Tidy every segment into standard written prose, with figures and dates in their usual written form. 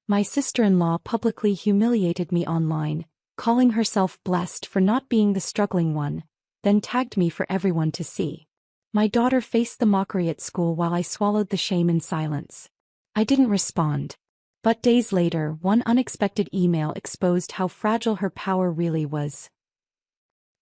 My sister-in-law publicly humiliated me online, calling herself blessed for not being the struggling one, then tagged me for everyone to see. My daughter faced the mockery at school while I swallowed the shame in silence. I didn't respond. But days later, one unexpected email exposed how fragile her power really was.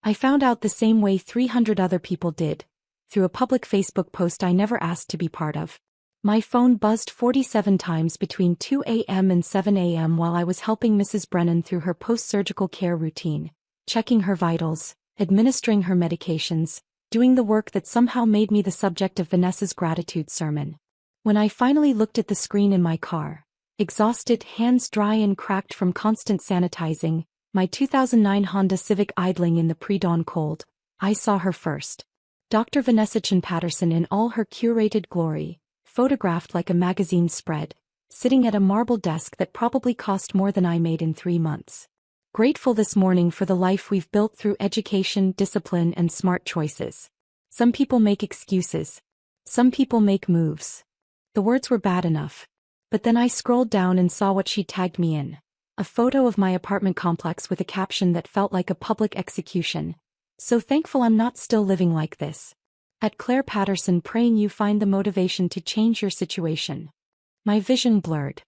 I found out the same way 300 other people did, through a public Facebook post I never asked to be part of. My phone buzzed 47 times between 2 a.m. and 7 a.m. while I was helping Mrs. Brennan through her post-surgical care routine, checking her vitals, administering her medications, doing the work that somehow made me the subject of Vanessa's gratitude sermon. When I finally looked at the screen in my car, exhausted, hands dry and cracked from constant sanitizing, my 2009 Honda Civic idling in the pre-dawn cold, I saw her first. Dr. Vanessa Chan Patterson in all her curated glory, photographed like a magazine spread, sitting at a marble desk that probably cost more than I made in 3 months. Grateful this morning for the life we've built through education, discipline, and smart choices. Some people make excuses. Some people make moves. The words were bad enough. But then I scrolled down and saw what she tagged me in. A photo of my apartment complex with a caption that felt like a public execution. So thankful I'm not still living like this. At Claire Patterson, praying you find the motivation to change your situation. My vision blurred.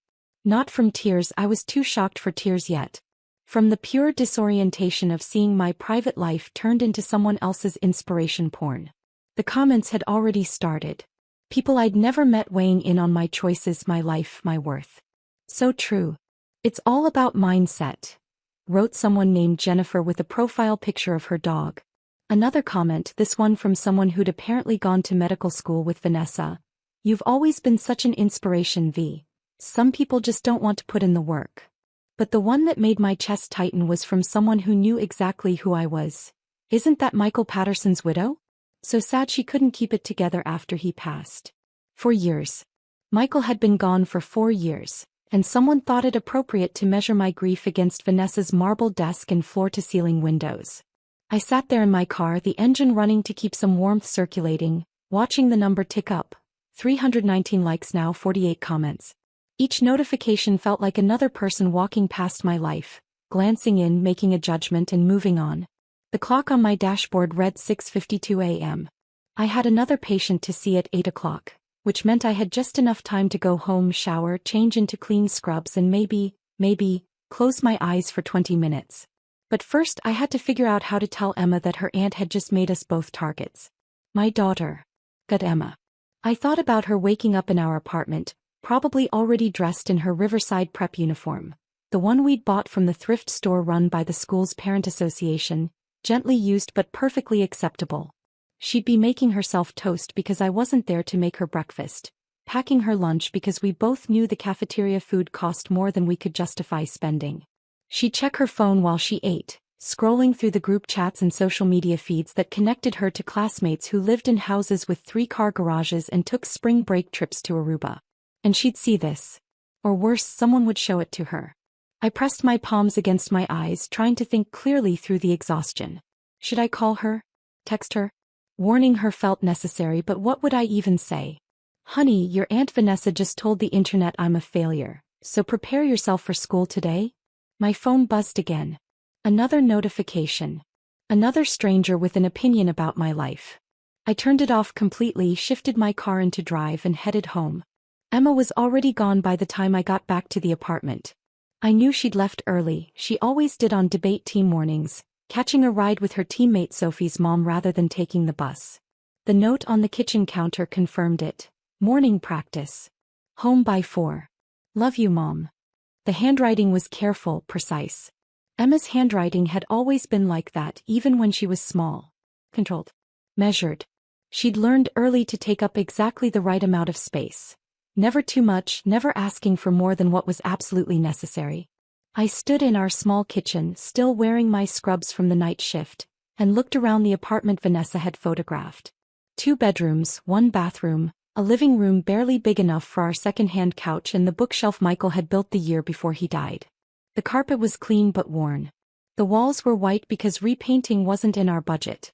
Not from tears, I was too shocked for tears yet. From the pure disorientation of seeing my private life turned into someone else's inspiration porn. The comments had already started. People I'd never met weighing in on my choices, my life, my worth. So true. It's all about mindset, wrote someone named Jennifer with a profile picture of her dog. Another comment, this one from someone who'd apparently gone to medical school with Vanessa. You've always been such an inspiration, V. Some people just don't want to put in the work. But the one that made my chest tighten was from someone who knew exactly who I was. Isn't that Michael Patterson's widow? So sad she couldn't keep it together after he passed. For years. Michael had been gone for 4 years, and someone thought it appropriate to measure my grief against Vanessa's marble desk and floor-to-ceiling windows. I sat there in my car, the engine running to keep some warmth circulating, watching the number tick up. 319 likes now, 48 comments. Each notification felt like another person walking past my life, glancing in, making a judgment and moving on. The clock on my dashboard read 6:52 a.m. I had another patient to see at 8 o'clock, which meant I had just enough time to go home, shower, change into clean scrubs and maybe, close my eyes for 20 minutes. But first I had to figure out how to tell Emma that her aunt had just made us both targets. My daughter. Got Emma. I thought about her waking up in our apartment, probably already dressed in her Riverside prep uniform, the one we'd bought from the thrift store run by the school's parent association, gently used but perfectly acceptable. She'd be making herself toast because I wasn't there to make her breakfast, packing her lunch because we both knew the cafeteria food cost more than we could justify spending. She'd check her phone while she ate, scrolling through the group chats and social media feeds that connected her to classmates who lived in houses with 3-car garages and took spring break trips to Aruba. And she'd see this. Or worse, someone would show it to her. I pressed my palms against my eyes, trying to think clearly through the exhaustion. Should I call her? Text her? Warning her felt necessary, but what would I even say? Honey, your Aunt Vanessa just told the internet I'm a failure, so prepare yourself for school today? My phone buzzed again. Another notification. Another stranger with an opinion about my life. I turned it off completely, shifted my car into drive and headed home. Emma was already gone by the time I got back to the apartment. I knew she'd left early, she always did on debate team mornings, catching a ride with her teammate Sophie's mom rather than taking the bus. The note on the kitchen counter confirmed it. Morning practice. Home by 4. Love you, Mom. The handwriting was careful, precise. Emma's handwriting had always been like that, even when she was small. Controlled. Measured. She'd learned early to take up exactly the right amount of space. Never too much, never asking for more than what was absolutely necessary. I stood in our small kitchen, still wearing my scrubs from the night shift, and looked around the apartment Vanessa had photographed. 2 bedrooms, 1 bathroom, a living room barely big enough for our second-hand couch and the bookshelf Michael had built the year before he died. The carpet was clean but worn. The walls were white because repainting wasn't in our budget.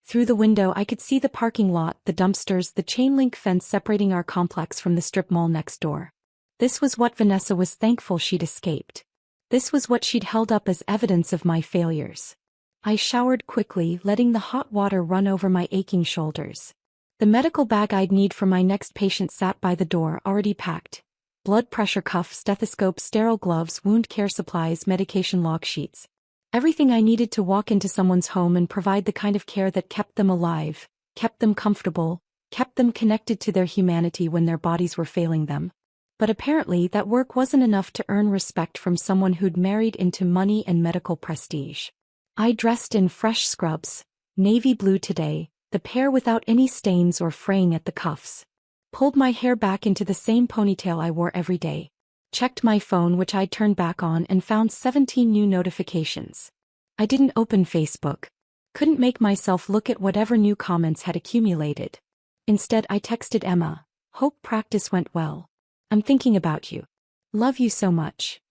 Through the window I could see the parking lot, the dumpsters, the chain-link fence separating our complex from the strip mall next door. This was what Vanessa was thankful she'd escaped. This was what she'd held up as evidence of my failures. I showered quickly, letting the hot water run over my aching shoulders. The medical bag I'd need for my next patient sat by the door, already packed. Blood pressure cuff, stethoscope, sterile gloves, wound care supplies, medication log sheets. Everything I needed to walk into someone's home and provide the kind of care that kept them alive, kept them comfortable, kept them connected to their humanity when their bodies were failing them. But apparently that work wasn't enough to earn respect from someone who'd married into money and medical prestige. I dressed in fresh scrubs, navy blue today, the pair without any stains or fraying at the cuffs. Pulled my hair back into the same ponytail I wore every day. Checked my phone, which I'd turned back on, and found 17 new notifications. I didn't open Facebook. Couldn't make myself look at whatever new comments had accumulated. Instead, I texted Emma, "Hope practice went well. I'm thinking about you. Love you so much."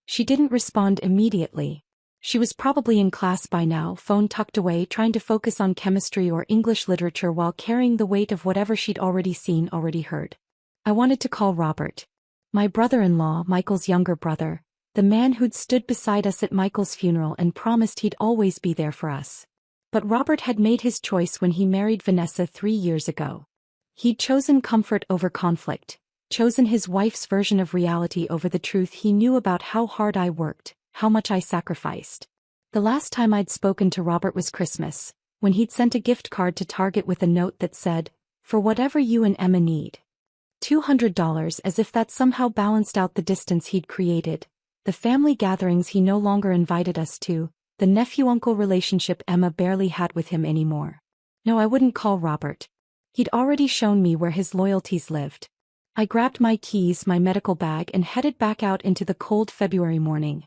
She didn't respond immediately. She was probably in class by now, phone tucked away, trying to focus on chemistry or English literature while carrying the weight of whatever she'd already seen, already heard. I wanted to call Robert. My brother-in-law, Michael's younger brother, the man who'd stood beside us at Michael's funeral and promised he'd always be there for us. But Robert had made his choice when he married Vanessa 3 years ago. He'd chosen comfort over conflict, chosen his wife's version of reality over the truth he knew about how hard I worked, how much I sacrificed. The last time I'd spoken to Robert was Christmas, when he'd sent a gift card to Target with a note that said, "For whatever you and Emma need." $200, as if that somehow balanced out the distance he'd created, the family gatherings he no longer invited us to, the nephew-uncle relationship Emma barely had with him anymore. No, I wouldn't call Robert. He'd already shown me where his loyalties lived. I grabbed my keys, my medical bag, and headed back out into the cold February morning.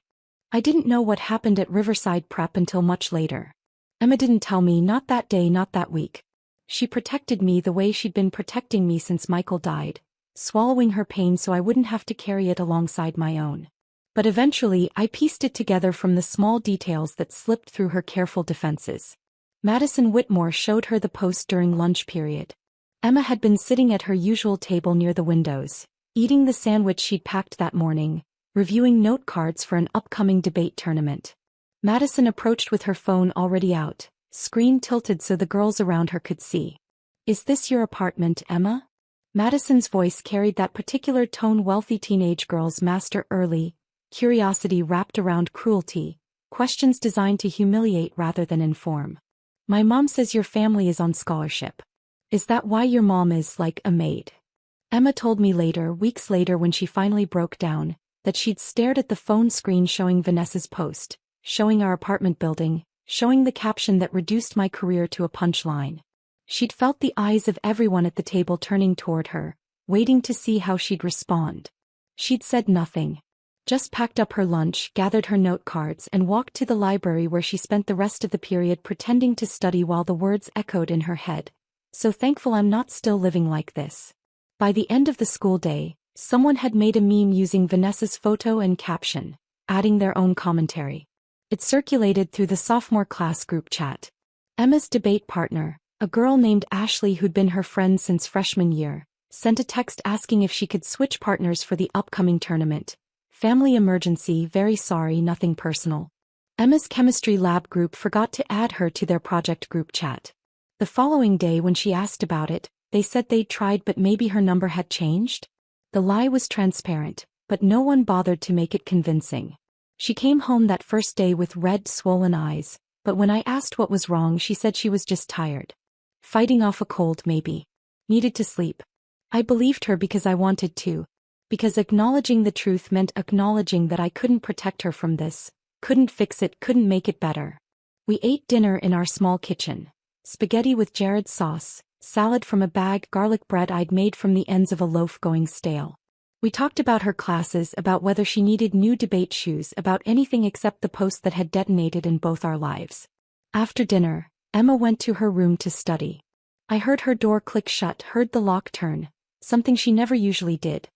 I didn't know what happened at Riverside Prep until much later. Emma didn't tell me, not that day, not that week. She protected me the way she'd been protecting me since Michael died, swallowing her pain so I wouldn't have to carry it alongside my own. But eventually I pieced it together from the small details that slipped through her careful defenses. Madison Whitmore showed her the post during lunch period. Emma had been sitting at her usual table near the windows, eating the sandwich she'd packed that morning, reviewing note cards for an upcoming debate tournament. Madison approached with her phone already out, screen tilted so the girls around her could see. "Is this your apartment, Emma?" Madison's voice carried that particular tone wealthy teenage girls master early, curiosity wrapped around cruelty, questions designed to humiliate rather than inform. "My mom says your family is on scholarship. Is that why your mom is like a maid?" Emma told me later, weeks later when she finally broke down, that she'd stared at the phone screen showing Vanessa's post, showing our apartment building, showing the caption that reduced my career to a punchline. She'd felt the eyes of everyone at the table turning toward her, waiting to see how she'd respond. She'd said nothing. Just packed up her lunch, gathered her note cards, and walked to the library where she spent the rest of the period pretending to study while the words echoed in her head. "So thankful I'm not still living like this." By the end of the school day, someone had made a meme using Vanessa's photo and caption, adding their own commentary. It circulated through the sophomore class group chat. Emma's debate partner, a girl named Ashley who'd been her friend since freshman year, sent a text asking if she could switch partners for the upcoming tournament. "Family emergency, very sorry, nothing personal." Emma's chemistry lab group forgot to add her to their project group chat. The following day when she asked about it, they said they'd tried but maybe her number had changed. The lie was transparent, but no one bothered to make it convincing. She came home that first day with red, swollen eyes, but when I asked what was wrong she said she was just tired. Fighting off a cold maybe. Needed to sleep. I believed her because I wanted to. Because acknowledging the truth meant acknowledging that I couldn't protect her from this, couldn't fix it, couldn't make it better. We ate dinner in our small kitchen. Spaghetti with Jared's sauce, salad from a bag, garlic bread I'd made from the ends of a loaf going stale. We talked about her classes, about whether she needed new debate shoes, about anything except the post that had detonated in both our lives. After dinner, Emma went to her room to study. I heard her door click shut, heard the lock turn, something she never usually did.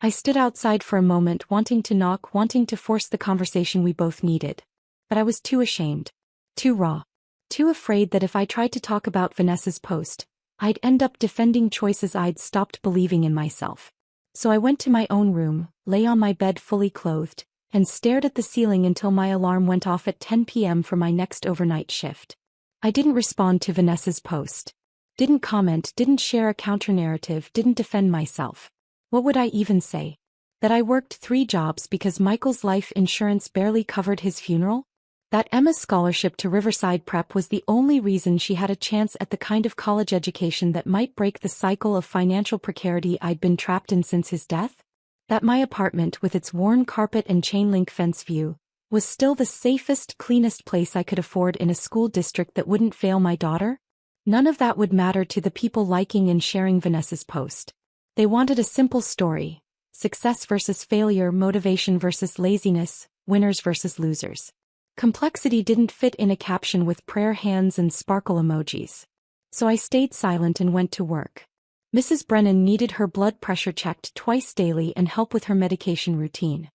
I stood outside for a moment, wanting to knock, wanting to force the conversation we both needed. But I was too ashamed. Too raw. Too afraid that if I tried to talk about Vanessa's post, I'd end up defending choices I'd stopped believing in myself. So I went to my own room, lay on my bed fully clothed, and stared at the ceiling until my alarm went off at 10 p.m. for my next overnight shift. I didn't respond to Vanessa's post. Didn't comment, didn't share a counter-narrative, didn't defend myself. What would I even say? That I worked 3 jobs because Michael's life insurance barely covered his funeral? That Emma's scholarship to Riverside Prep was the only reason she had a chance at the kind of college education that might break the cycle of financial precarity I'd been trapped in since his death? That my apartment, with its worn carpet and chain-link fence view, was still the safest, cleanest place I could afford in a school district that wouldn't fail my daughter? None of that would matter to the people liking and sharing Vanessa's post. They wanted a simple story: success versus failure, motivation versus laziness, winners versus losers. Complexity didn't fit in a caption with prayer hands and sparkle emojis. So I stayed silent and went to work. Mrs. Brennan needed her blood pressure checked twice daily and help with her medication routine.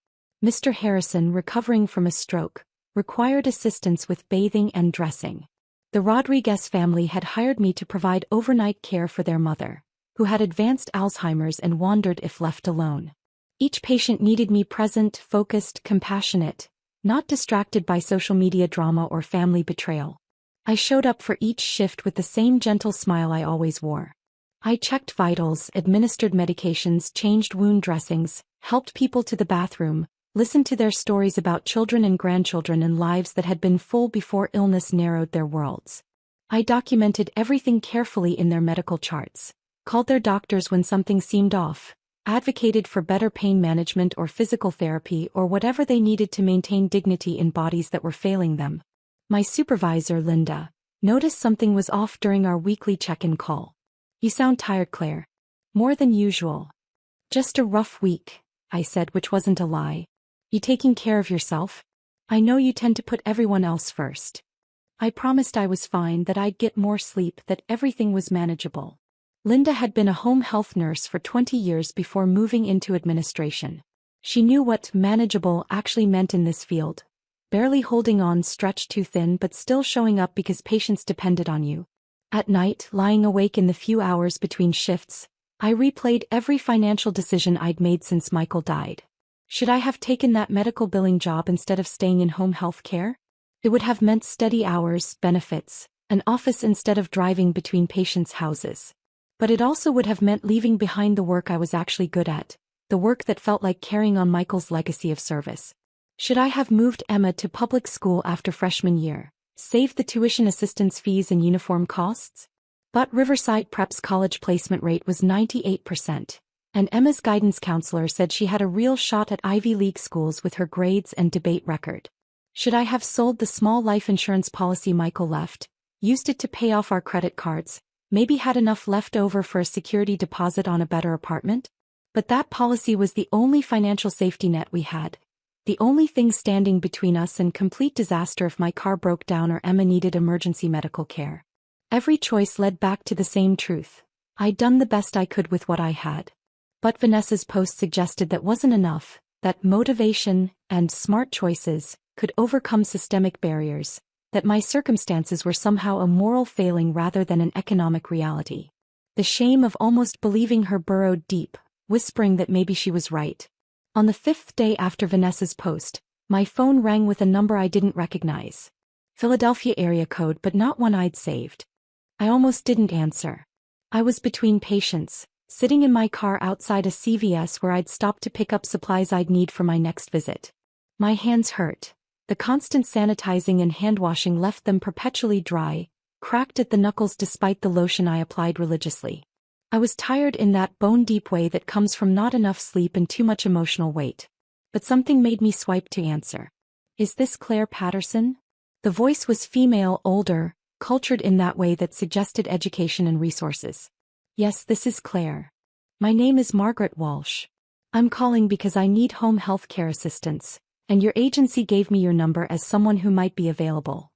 Mr. Harrison, recovering from a stroke, required assistance with bathing and dressing. The Rodriguez family had hired me to provide overnight care for their mother, who had advanced Alzheimer's and wandered if left alone. Each patient needed me present, focused, compassionate, not distracted by social media drama or family betrayal. I showed up for each shift with the same gentle smile I always wore. I checked vitals, administered medications, changed wound dressings, helped people to the bathroom, listened to their stories about children and grandchildren and lives that had been full before illness narrowed their worlds. I documented everything carefully in their medical charts, called their doctors when something seemed off, advocated for better pain management or physical therapy or whatever they needed to maintain dignity in bodies that were failing them. My supervisor, Linda, noticed something was off during our weekly check-in call. "You sound tired, Claire." "More than usual." "Just a rough week," I said, which wasn't a lie. "You taking care of yourself? I know you tend to put everyone else first." I promised I was fine, that I'd get more sleep, that everything was manageable. Linda had been a home health nurse for 20 years before moving into administration. She knew what manageable actually meant in this field. Barely holding on, stretched too thin, but still showing up because patients depended on you. At night, lying awake in the few hours between shifts, I replayed every financial decision I'd made since Michael died. Should I have taken that medical billing job instead of staying in home health care? It would have meant steady hours, benefits, an office instead of driving between patients' houses. But it also would have meant leaving behind the work I was actually good at, the work that felt like carrying on Michael's legacy of service. Should I have moved Emma to public school after freshman year, saved the tuition assistance fees and uniform costs? But Riverside Prep's college placement rate was 98%. And Emma's guidance counselor said she had a real shot at Ivy League schools with her grades and debate record. Should I have sold the small life insurance policy Michael left, used it to pay off our credit cards, maybe had enough left over for a security deposit on a better apartment? But that policy was the only financial safety net we had. The only thing standing between us and complete disaster if my car broke down or Emma needed emergency medical care. Every choice led back to the same truth. I'd done the best I could with what I had. But Vanessa's post suggested that wasn't enough, that motivation and smart choices could overcome systemic barriers, that my circumstances were somehow a moral failing rather than an economic reality. The shame of almost believing her burrowed deep, whispering that maybe she was right. On the 5th day after Vanessa's post, my phone rang with a number I didn't recognize. Philadelphia area code, but not one I'd saved. I almost didn't answer. I was between patients, sitting in my car outside a CVS where I'd stopped to pick up supplies I'd need for my next visit. My hands hurt. The constant sanitizing and hand-washing left them perpetually dry, cracked at the knuckles despite the lotion I applied religiously. I was tired in that bone-deep way that comes from not enough sleep and too much emotional weight. But something made me swipe to answer. "Is this Claire Patterson?" The voice was female, older, cultured in that way that suggested education and resources. "Yes, this is Claire. My name is Margaret Walsh. I'm calling because I need home health care assistance, and your agency gave me your number as someone who might be available."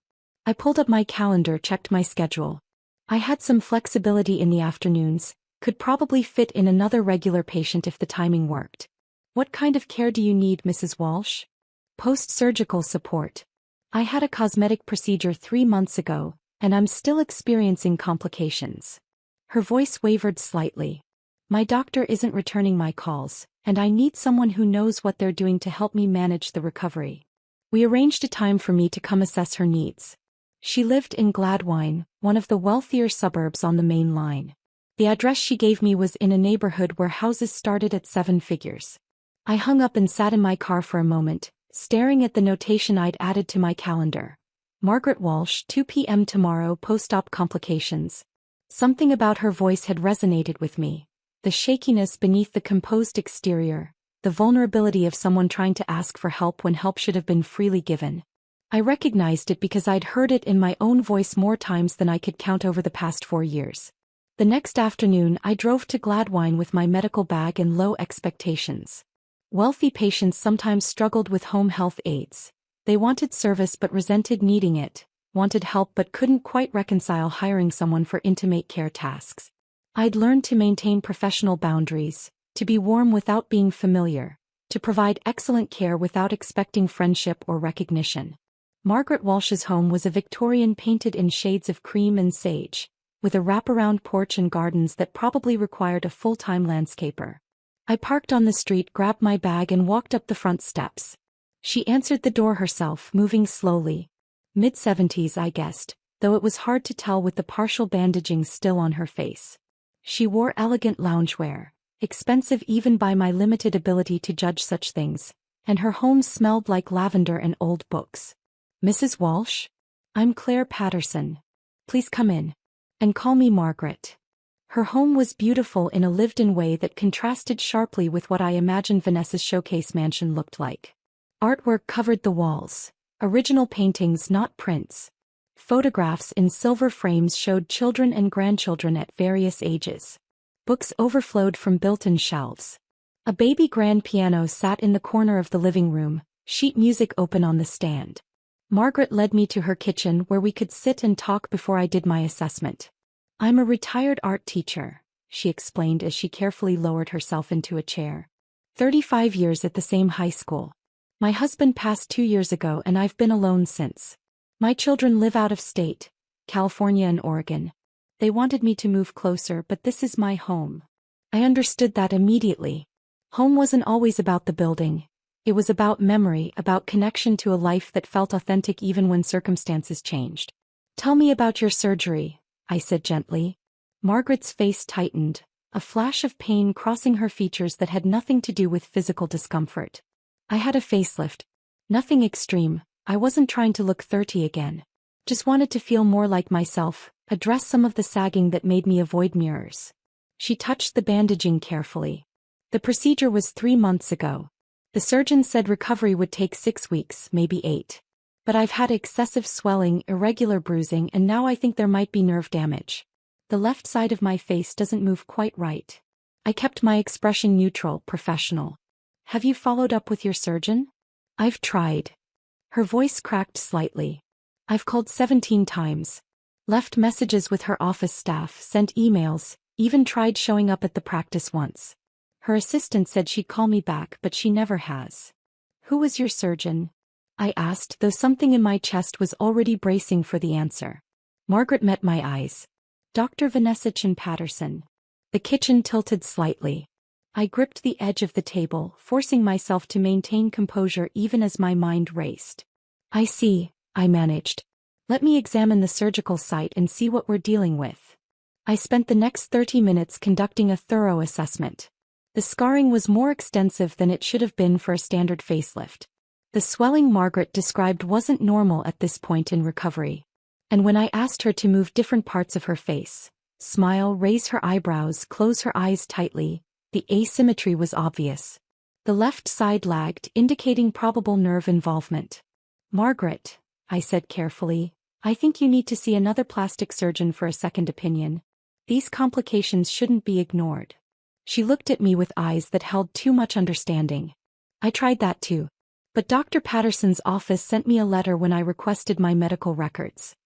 I pulled up my calendar, checked my schedule. I had some flexibility in the afternoons, could probably fit in another regular patient if the timing worked. "What kind of care do you need, Mrs. Walsh?" "Post-surgical support. I had a cosmetic procedure 3 months ago, and I'm still experiencing complications." Her voice wavered slightly. My doctor isn't returning my calls, and I need someone who knows what they're doing to help me manage the recovery. We arranged a time for me to come assess her needs. She lived in Gladwine, one of the wealthier suburbs on the main line. The address she gave me was in a neighborhood where houses started at 7 figures. I hung up and sat in my car for a moment, staring at the notation I'd added to my calendar. Margaret Walsh, 2 p.m. tomorrow, post-op complications. Something about her voice had resonated with me. The shakiness beneath the composed exterior, the vulnerability of someone trying to ask for help when help should have been freely given. I recognized it because I'd heard it in my own voice more times than I could count over the past 4 years. The next afternoon I drove to Gladwine with my medical bag and low expectations. Wealthy patients sometimes struggled with home health aides. They wanted service but resented needing it, wanted help but couldn't quite reconcile hiring someone for intimate care tasks. I'd learned to maintain professional boundaries, to be warm without being familiar, to provide excellent care without expecting friendship or recognition. Margaret Walsh's home was a Victorian painted in shades of cream and sage, with a wraparound porch and gardens that probably required a full-time landscaper. I parked on the street, grabbed my bag and walked up the front steps. She answered the door herself, moving slowly. Mid-70s, I guessed, though it was hard to tell with the partial bandaging still on her face. She wore elegant loungewear, expensive even by my limited ability to judge such things, and her home smelled like lavender and old books. "Mrs. Walsh? I'm Claire Patterson. Please come in. And call me Margaret." Her home was beautiful in a lived-in way that contrasted sharply with what I imagined Vanessa's showcase mansion looked like. Artwork covered the walls. Original paintings, not prints. Photographs in silver frames showed children and grandchildren at various ages. Books overflowed from built-in shelves. A baby grand piano sat in the corner of the living room, sheet music open on the stand. Margaret led me to her kitchen where we could sit and talk before I did my assessment. "I'm a retired art teacher," she explained as she carefully lowered herself into a chair. 35 years at the same high school. My husband passed 2 years ago and I've been alone since. My children live out of state, California and Oregon. They wanted me to move closer, but this is my home. I understood that immediately. Home wasn't always about the building. It was about memory, about connection to a life that felt authentic even when circumstances changed. "Tell me about your surgery," I said gently. Margaret's face tightened, a flash of pain crossing her features that had nothing to do with physical discomfort. "I had a facelift. Nothing extreme. I wasn't trying to look 30 again. Just wanted to feel more like myself, address some of the sagging that made me avoid mirrors." She touched the bandaging carefully. "The procedure was 3 months ago. The surgeon said recovery would take 6 weeks, maybe 8. But I've had excessive swelling, irregular bruising, and now I think there might be nerve damage. The left side of my face doesn't move quite right." I kept my expression neutral, professional. "Have you followed up with your surgeon?" "I've tried." Her voice cracked slightly. "I've called 17 times. Left messages with her office staff, sent emails, even tried showing up at the practice once. Her assistant said she'd call me back, but she never has." "Who was your surgeon?" I asked, though something in my chest was already bracing for the answer. Margaret met my eyes. "Dr. Vanessa Patterson." The kitchen tilted slightly. I gripped the edge of the table, forcing myself to maintain composure even as my mind raced. "I see," I managed. "Let me examine the surgical site and see what we're dealing with." I spent the next 30 minutes conducting a thorough assessment. The scarring was more extensive than it should have been for a standard facelift. The swelling Margaret described wasn't normal at this point in recovery. And when I asked her to move different parts of her face, smile, raise her eyebrows, close her eyes tightly, the asymmetry was obvious. The left side lagged, indicating probable nerve involvement. "Margaret," I said carefully, "I think you need to see another plastic surgeon for a second opinion. These complications shouldn't be ignored." She looked at me with eyes that held too much understanding. "I tried that too. But Dr. Patterson's office sent me a letter when I requested my medical records.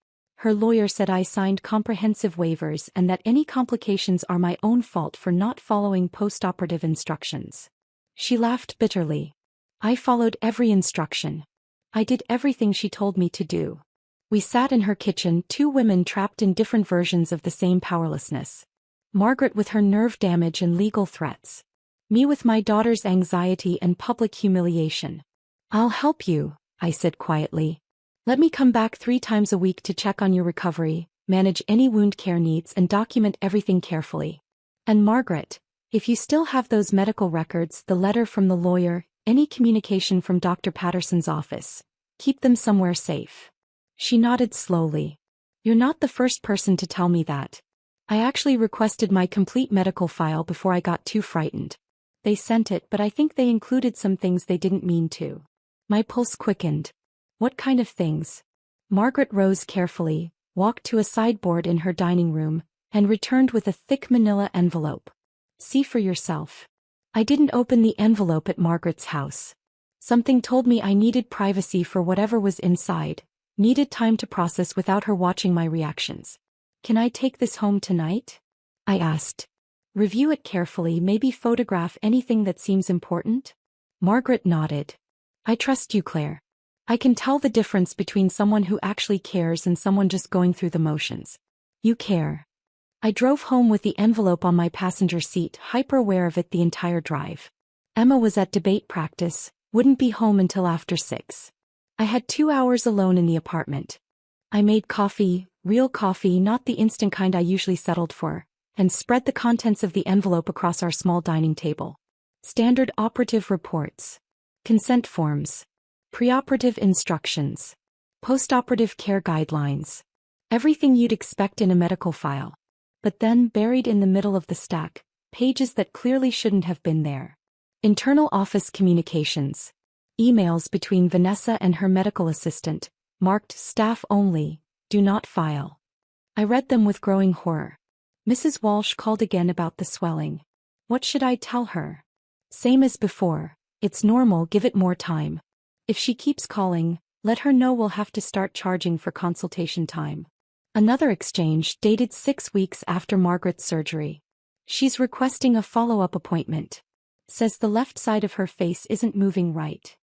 Her lawyer said I signed comprehensive waivers and that any complications are my own fault for not following post-operative instructions." She laughed bitterly. "I followed every instruction. I did everything she told me to do." We sat in her kitchen, 2 women trapped in different versions of the same powerlessness. Margaret with her nerve damage and legal threats. Me with my daughter's anxiety and public humiliation. I'll help you, I said quietly. Let me come back 3 times a week to check on your recovery, manage any wound care needs and document everything carefully. And Margaret, if you still have those medical records, the letter from the lawyer, any communication from Dr. Patterson's office, keep them somewhere safe. She nodded slowly. You're not the first person to tell me that. I actually requested my complete medical file before I got too frightened. They sent it, but I think they included some things they didn't mean to. My pulse quickened. What kind of things? Margaret rose carefully, walked to a sideboard in her dining room, and returned with a thick manila envelope. See for yourself. I didn't open the envelope at Margaret's house. Something told me I needed privacy for whatever was inside, needed time to process without her watching my reactions. Can I take this home tonight? I asked. Review it carefully, maybe photograph anything that seems important? Margaret nodded. I trust you, Claire. I can tell the difference between someone who actually cares and someone just going through the motions. You care. I drove home with the envelope on my passenger seat, hyper-aware of it the entire drive. Emma was at debate practice, wouldn't be home until after 6. I had 2 hours alone in the apartment. I made coffee, real coffee, not the instant kind I usually settled for, and spread the contents of the envelope across our small dining table. Standard operative reports. Consent forms. Preoperative instructions. Postoperative care guidelines. Everything you'd expect in a medical file. But then, buried in the middle of the stack, pages that clearly shouldn't have been there. Internal office communications. Emails between Vanessa and her medical assistant, marked staff only, do not file. I read them with growing horror. Mrs. Walsh called again about the swelling. What should I tell her? Same as before. It's normal, give it more time. If she keeps calling, let her know we'll have to start charging for consultation time. Another exchange dated 6 weeks after Margaret's surgery. She's requesting a follow-up appointment. Says the left side of her face isn't moving right.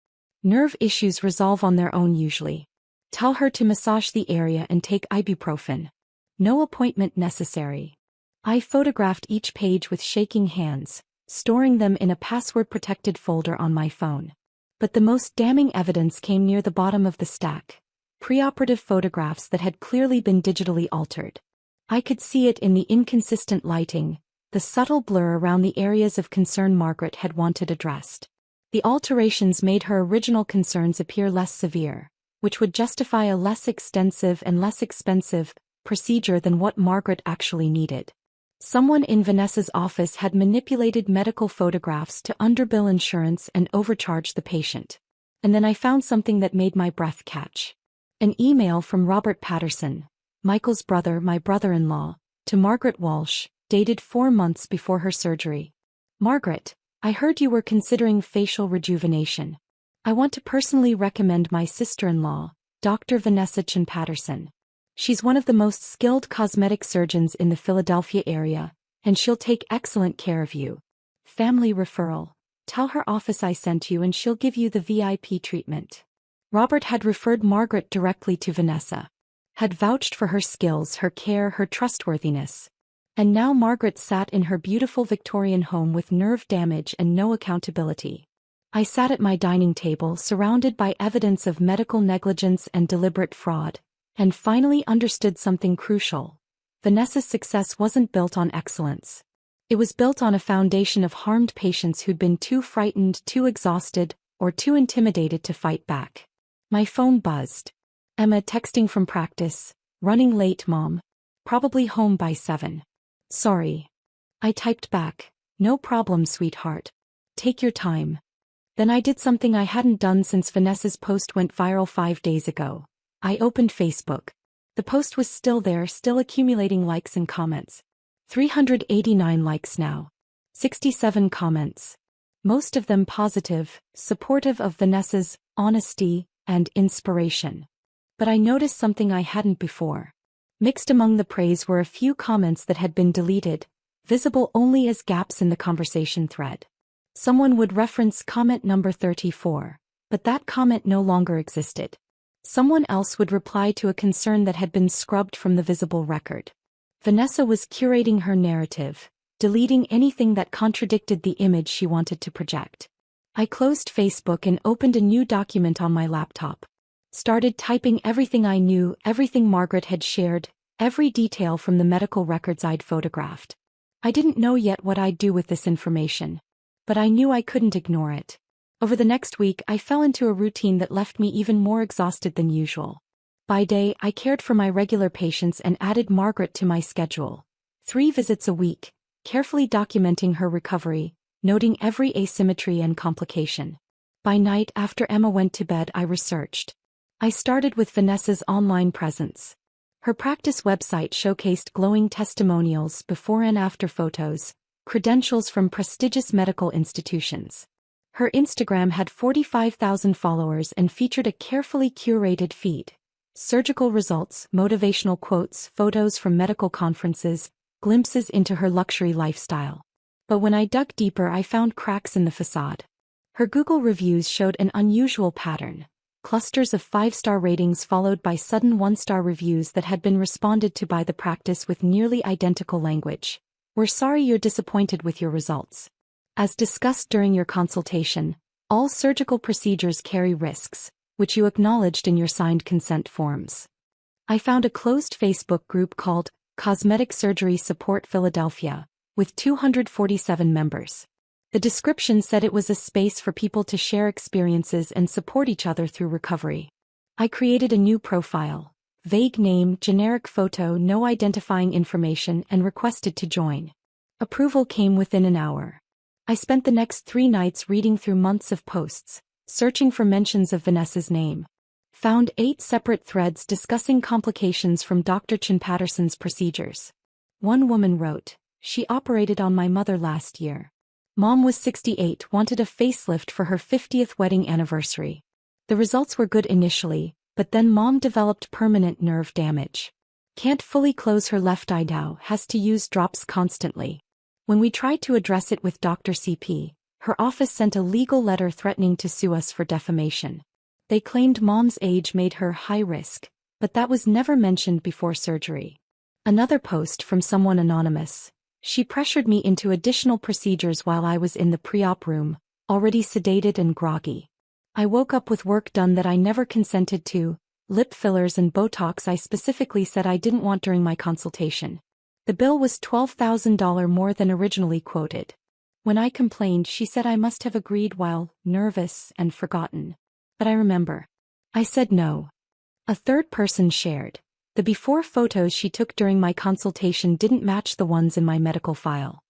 Nerve issues resolve on their own usually. Tell her to massage the area and take ibuprofen. No appointment necessary. I photographed each page with shaking hands, storing them in a password-protected folder on my phone. But the most damning evidence came near the bottom of the stack. Preoperative photographs that had clearly been digitally altered. I could see it in the inconsistent lighting, the subtle blur around the areas of concern Margaret had wanted addressed. The alterations made her original concerns appear less severe, which would justify a less extensive and less expensive procedure than what Margaret actually needed. Someone in Vanessa's office had manipulated medical photographs to underbill insurance and overcharge the patient. And then I found something that made my breath catch. An email from Robert Patterson, Michael's brother, my brother-in-law, to Margaret Walsh, dated 4 months before her surgery. Margaret, I heard you were considering facial rejuvenation. I want to personally recommend my sister-in-law, Dr. Vanessa Chin Patterson. She's one of the most skilled cosmetic surgeons in the Philadelphia area, and she'll take excellent care of you. Family referral. Tell her office I sent you and she'll give you the VIP treatment. Robert had referred Margaret directly to Vanessa. Had vouched for her skills, her care, her trustworthiness. And now Margaret sat in her beautiful Victorian home with nerve damage and no accountability. I sat at my dining table surrounded by evidence of medical negligence and deliberate fraud, and finally understood something crucial. Vanessa's success wasn't built on excellence. It was built on a foundation of harmed patients who'd been too frightened, too exhausted, or too intimidated to fight back. My phone buzzed. Emma texting from practice. Running late, Mom. Probably home by 7. Sorry. I typed back. No problem, sweetheart. Take your time. Then I did something I hadn't done since Vanessa's post went viral 5 days ago. I opened Facebook. The post was still there, still accumulating likes and comments. 389 likes now. 67 comments. Most of them positive, supportive of Vanessa's honesty and inspiration. But I noticed something I hadn't before. Mixed among the praise were a few comments that had been deleted, visible only as gaps in the conversation thread. Someone would reference comment number 34, but that comment no longer existed. Someone else would reply to a concern that had been scrubbed from the visible record. Vanessa was curating her narrative, deleting anything that contradicted the image she wanted to project. I closed Facebook and opened a new document on my laptop. Started typing everything I knew, everything Margaret had shared, every detail from the medical records I'd photographed. I didn't know yet what I'd do with this information, but I knew I couldn't ignore it. Over the next week, I fell into a routine that left me even more exhausted than usual. By day, I cared for my regular patients and added Margaret to my schedule. 3 visits a week, carefully documenting her recovery, noting every asymmetry and complication. By night, after Emma went to bed, I researched. I started with Vanessa's online presence. Her practice website showcased glowing testimonials, before and after photos, credentials from prestigious medical institutions. Her Instagram had 45,000 followers and featured a carefully curated feed. Surgical results, motivational quotes, photos from medical conferences, glimpses into her luxury lifestyle. But when I dug deeper, I found cracks in the facade. Her Google reviews showed an unusual pattern. Clusters of 5-star ratings followed by sudden 1-star reviews that had been responded to by the practice with nearly identical language. "We're sorry you're disappointed with your results. As discussed during your consultation, all surgical procedures carry risks, which you acknowledged in your signed consent forms." I found a closed Facebook group called Cosmetic Surgery Support Philadelphia, with 247 members. The description said it was a space for people to share experiences and support each other through recovery. I created a new profile, vague name, generic photo, no identifying information, and requested to join. Approval came within an hour. I spent the next 3 nights reading through months of posts, searching for mentions of Vanessa's name. Found 8 separate threads discussing complications from Dr. Chin Patterson's procedures. One woman wrote, "She operated on my mother last year. Mom was 68, wanted a facelift for her 50th wedding anniversary. The results were good initially, but then Mom developed permanent nerve damage. Can't fully close her left eye now, has to use drops constantly. When we tried to address it with Dr. CP, her office sent a legal letter threatening to sue us for defamation. They claimed Mom's age made her high risk, but that was never mentioned before surgery." Another post from someone anonymous. "She pressured me into additional procedures while I was in the pre-op room, already sedated and groggy. I woke up with work done that I never consented to, lip fillers and Botox I specifically said I didn't want during my consultation. The bill was $12,000 more than originally quoted. When I complained, she said I must have agreed while nervous and forgotten. But I remember. I said no." A third person shared. "The before photos she took during my consultation didn't match the ones in my medical file.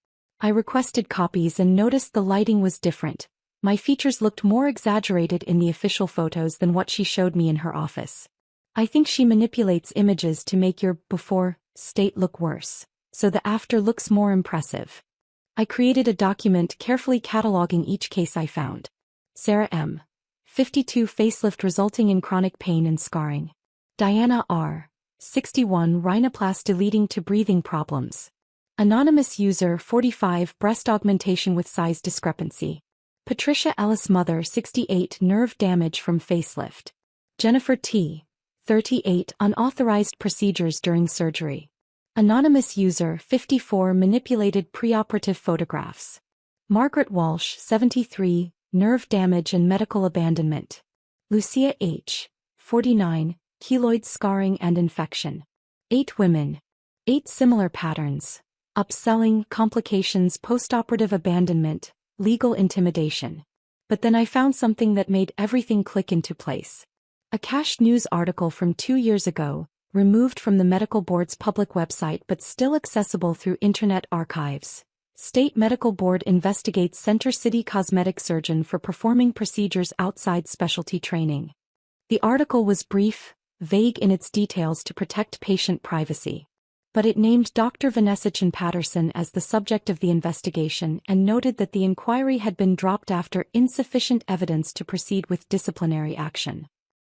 I requested copies and noticed the lighting was different. My features looked more exaggerated in the official photos than what she showed me in her office. I think she manipulates images to make your before state look worse, so the after looks more impressive." I created a document carefully cataloging each case I found. Sarah M. 52 facelift resulting in chronic pain and scarring. Diana R. 61 rhinoplasty leading to breathing problems. Anonymous user 45 breast augmentation with size discrepancy. Patricia Ellis mother 68 nerve damage from facelift. Jennifer T. 38 unauthorized procedures during surgery. Anonymous user 54 manipulated preoperative photographs. Margaret Walsh 73 nerve damage and medical abandonment. Lucia H. 49 keloid scarring and infection. 8 women. 8 similar patterns. Upselling, complications, postoperative abandonment, legal intimidation. But then I found something that made everything click into place. A cached news article from 2 years ago, removed from the medical board's public website but still accessible through internet archives. State Medical Board investigates Center City cosmetic surgeon for performing procedures outside specialty training. The article was brief, vague in its details to protect patient privacy. But it named Dr. Vanessa Chin Patterson as the subject of the investigation and noted that the inquiry had been dropped after insufficient evidence to proceed with disciplinary action.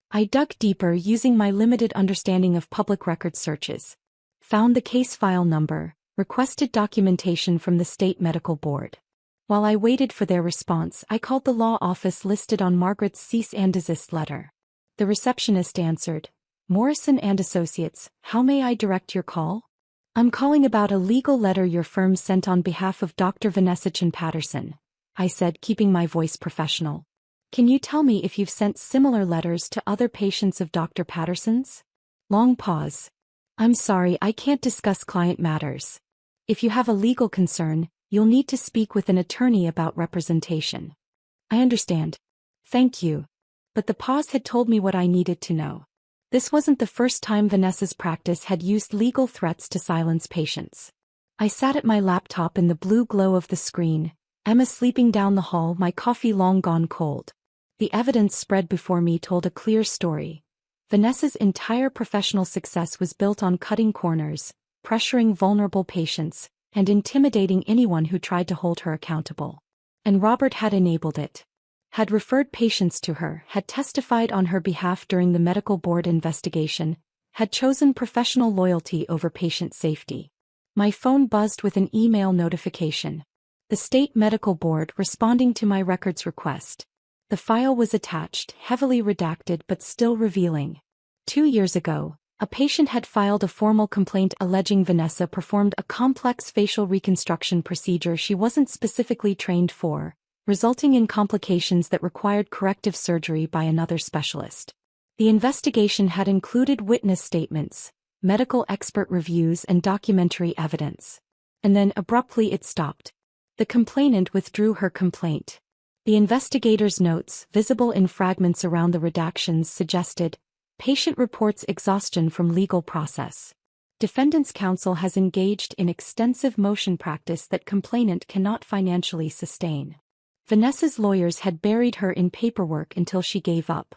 I dug deeper using my limited understanding of public record searches. Found the case file number, requested documentation from the State Medical Board. While I waited for their response, I called the law office listed on Margaret's cease and desist letter. The receptionist answered, "Morrison and Associates, how may I direct your call?" I'm calling about a legal letter your firm sent on behalf of Dr. Vanessa Chan Patterson, I said, keeping my voice professional. Can you tell me if you've sent similar letters to other patients of Dr. Patterson's? Long pause. I'm sorry, I can't discuss client matters. If you have a legal concern, you'll need to speak with an attorney about representation. I understand. Thank you. But the pause had told me what I needed to know. This wasn't the first time Vanessa's practice had used legal threats to silence patients. I sat at my laptop in the blue glow of the screen, Emma sleeping down the hall, my coffee long gone cold. The evidence spread before me told a clear story. Vanessa's entire professional success was built on cutting corners, pressuring vulnerable patients, and intimidating anyone who tried to hold her accountable. And Robert had enabled it. Had referred patients to her, had testified on her behalf during the medical board investigation, had chosen professional loyalty over patient safety. My phone buzzed with an email notification. The state medical board responding to my records request. The file was attached, heavily redacted but still revealing. 2 years ago, a patient had filed a formal complaint alleging Vanessa performed a complex facial reconstruction procedure she wasn't specifically trained for, resulting in complications that required corrective surgery by another specialist. The investigation had included witness statements, medical expert reviews, and documentary evidence. And then abruptly it stopped. The complainant withdrew her complaint. The investigator's notes, visible in fragments around the redactions, suggested, patient reports exhaustion from legal process. Defendant's counsel has engaged in extensive motion practice that complainant cannot financially sustain. Vanessa's lawyers had buried her in paperwork until she gave up.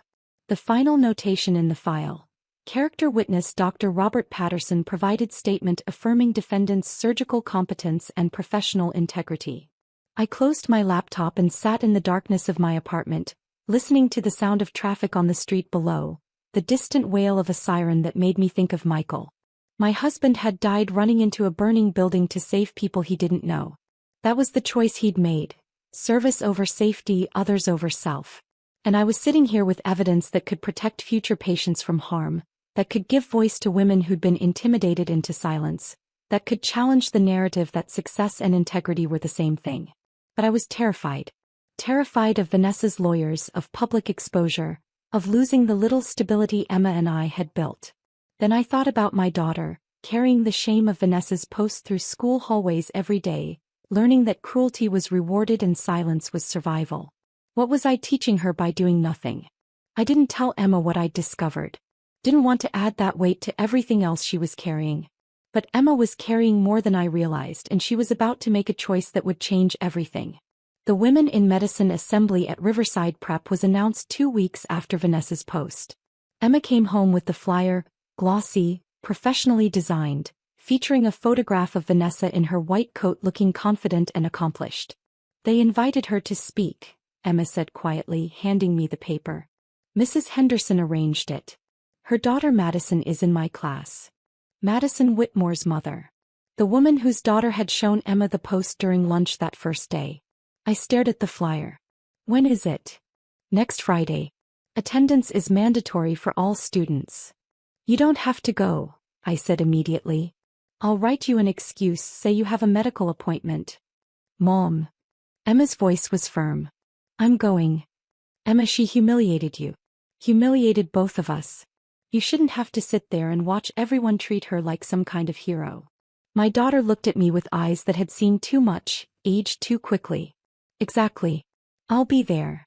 The final notation in the file. Character witness Dr. Robert Patterson provided statement affirming defendant's surgical competence and professional integrity. I closed my laptop and sat in the darkness of my apartment, listening to the sound of traffic on the street below, the distant wail of a siren that made me think of Michael. My husband had died running into a burning building to save people he didn't know. That was the choice he'd made. Service over safety, others over self. And I was sitting here with evidence that could protect future patients from harm, that could give voice to women who'd been intimidated into silence, that could challenge the narrative that success and integrity were the same thing. But I was terrified. Terrified of Vanessa's lawyers, of public exposure, of losing the little stability Emma and I had built. Then I thought about my daughter, carrying the shame of Vanessa's posts through school hallways every day, learning that cruelty was rewarded and silence was survival. What was I teaching her by doing nothing? I didn't tell Emma what I'd discovered. Didn't want to add that weight to everything else she was carrying. But Emma was carrying more than I realized, and she was about to make a choice that would change everything. The Women in Medicine Assembly at Riverside Prep was announced 2 weeks after Vanessa's post. Emma came home with the flyer, glossy, professionally designed, featuring a photograph of Vanessa in her white coat looking confident and accomplished. They invited her to speak, Emma said quietly, handing me the paper. Mrs. Henderson arranged it. Her daughter Madison is in my class. Madison Whitmore's mother. The woman whose daughter had shown Emma the post during lunch that first day. I stared at the flyer. When is it? Next Friday. Attendance is mandatory for all students. You don't have to go, I said immediately. I'll write you an excuse, say you have a medical appointment. Mom. Emma's voice was firm. I'm going. Emma, she humiliated you. Humiliated both of us. You shouldn't have to sit there and watch everyone treat her like some kind of hero. My daughter looked at me with eyes that had seen too much, aged too quickly. Exactly. I'll be there.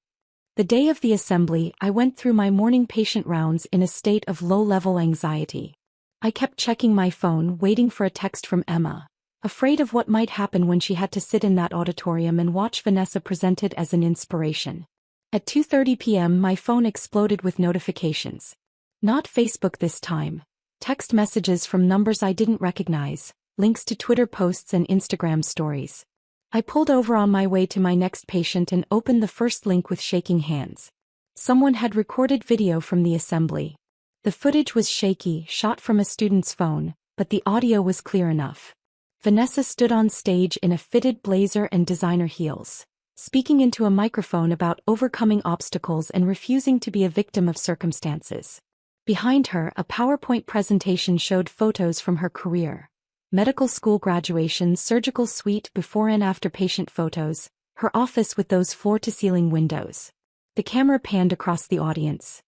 The day of the assembly, I went through my morning patient rounds in a state of low-level anxiety. I kept checking my phone, waiting for a text from Emma, afraid of what might happen when she had to sit in that auditorium and watch Vanessa presented as an inspiration. At 2:30 p.m. my phone exploded with notifications. Not Facebook this time. Text messages from numbers I didn't recognize, links to Twitter posts and Instagram stories. I pulled over on my way to my next patient and opened the first link with shaking hands. Someone had recorded video from the assembly. The footage was shaky, shot from a student's phone, but the audio was clear enough. Vanessa stood on stage in a fitted blazer and designer heels, speaking into a microphone about overcoming obstacles and refusing to be a victim of circumstances. Behind her, a PowerPoint presentation showed photos from her career. medical school graduation surgical suite before and after patient photos, her office with those floor-to-ceiling windows. The camera panned across the audience.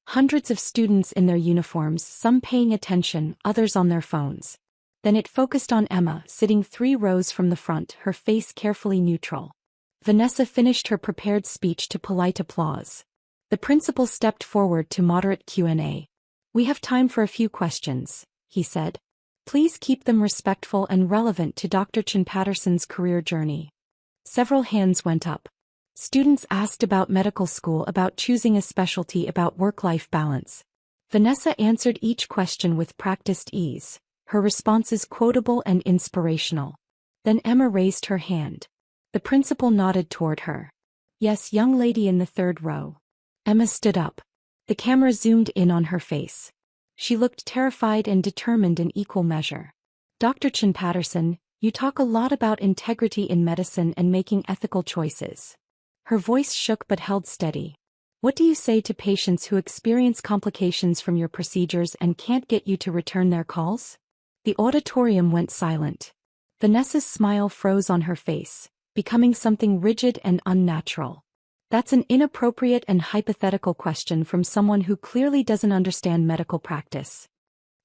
Hundreds of students in their uniforms, some paying attention, others on their phones. Then it focused on Emma, sitting 3 rows from the front, her face carefully neutral. Vanessa finished her prepared speech to polite applause. The principal stepped forward to moderate Q&A. "We have time for a few questions," he said. "Please keep them respectful and relevant to Dr. Chin Patterson's career journey." Several hands went up. Students asked about medical school, about choosing a specialty, about work-life balance. Vanessa answered each question with practiced ease, her responses quotable and inspirational. Then Emma raised her hand. The principal nodded toward her. "Yes, young lady in the 3rd row." Emma stood up. The camera zoomed in on her face. She looked terrified and determined in equal measure. "Dr. Chin Patterson, you talk a lot about integrity in medicine and making ethical choices." Her voice shook but held steady. "What do you say to patients who experience complications from your procedures and can't get you to return their calls?" The auditorium went silent. Vanessa's smile froze on her face, becoming something rigid and unnatural. "That's an inappropriate and hypothetical question from someone who clearly doesn't understand medical practice."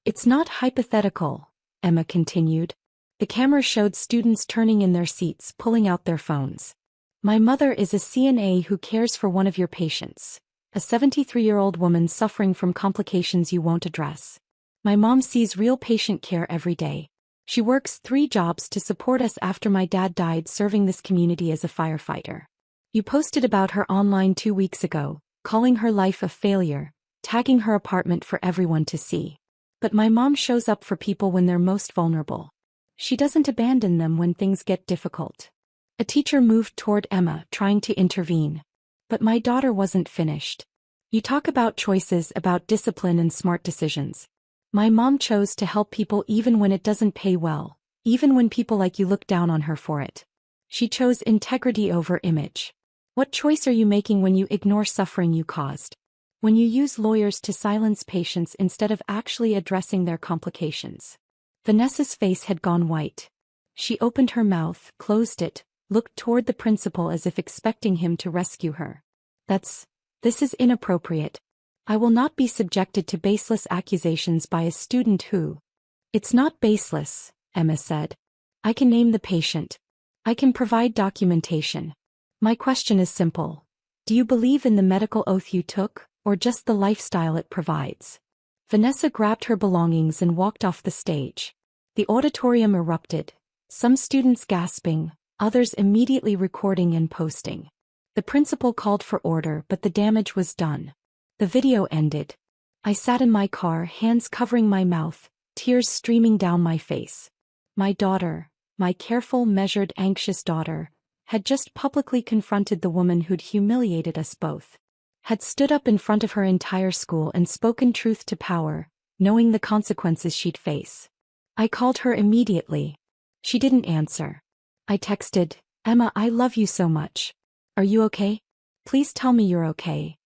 "It's not hypothetical," Emma continued. The camera showed students turning in their seats, pulling out their phones. "My mother is a CNA who cares for one of your patients, a 73-year-old woman suffering from complications you won't address. My mom sees real patient care every day. She works 3 jobs to support us after my dad died serving this community as a firefighter. You posted about her online 2 weeks ago, calling her life a failure, tagging her apartment for everyone to see. But my mom shows up for people when they're most vulnerable. She doesn't abandon them when things get difficult." A teacher moved toward Emma, trying to intervene. "But my daughter wasn't finished. You talk about choices, about discipline and smart decisions. My mom chose to help people even when it doesn't pay well, even when people like you look down on her for it. She chose integrity over image. What choice are you making when you ignore suffering you caused? When you use lawyers to silence patients instead of actually addressing their complications?" Vanessa's face had gone white. She opened her mouth, closed it, looked toward the principal as if expecting him to rescue her. This is inappropriate. I will not be subjected to baseless accusations by a student who—" "It's not baseless," Emma said. "I can name the patient. I can provide documentation. My question is simple. Do you believe in the medical oath you took, or just the lifestyle it provides?" Vanessa grabbed her belongings and walked off the stage. The auditorium erupted, some students gasping, others immediately recording and posting. The principal called for order, but the damage was done. The video ended. I sat in my car, hands covering my mouth, tears streaming down my face. My daughter, my careful, measured, anxious daughter, had just publicly confronted the woman who'd humiliated us both. Had stood up in front of her entire school and spoken truth to power, knowing the consequences she'd face. I called her immediately. She didn't answer. I texted, "Emma, I love you so much. Are you okay? Please tell me you're okay."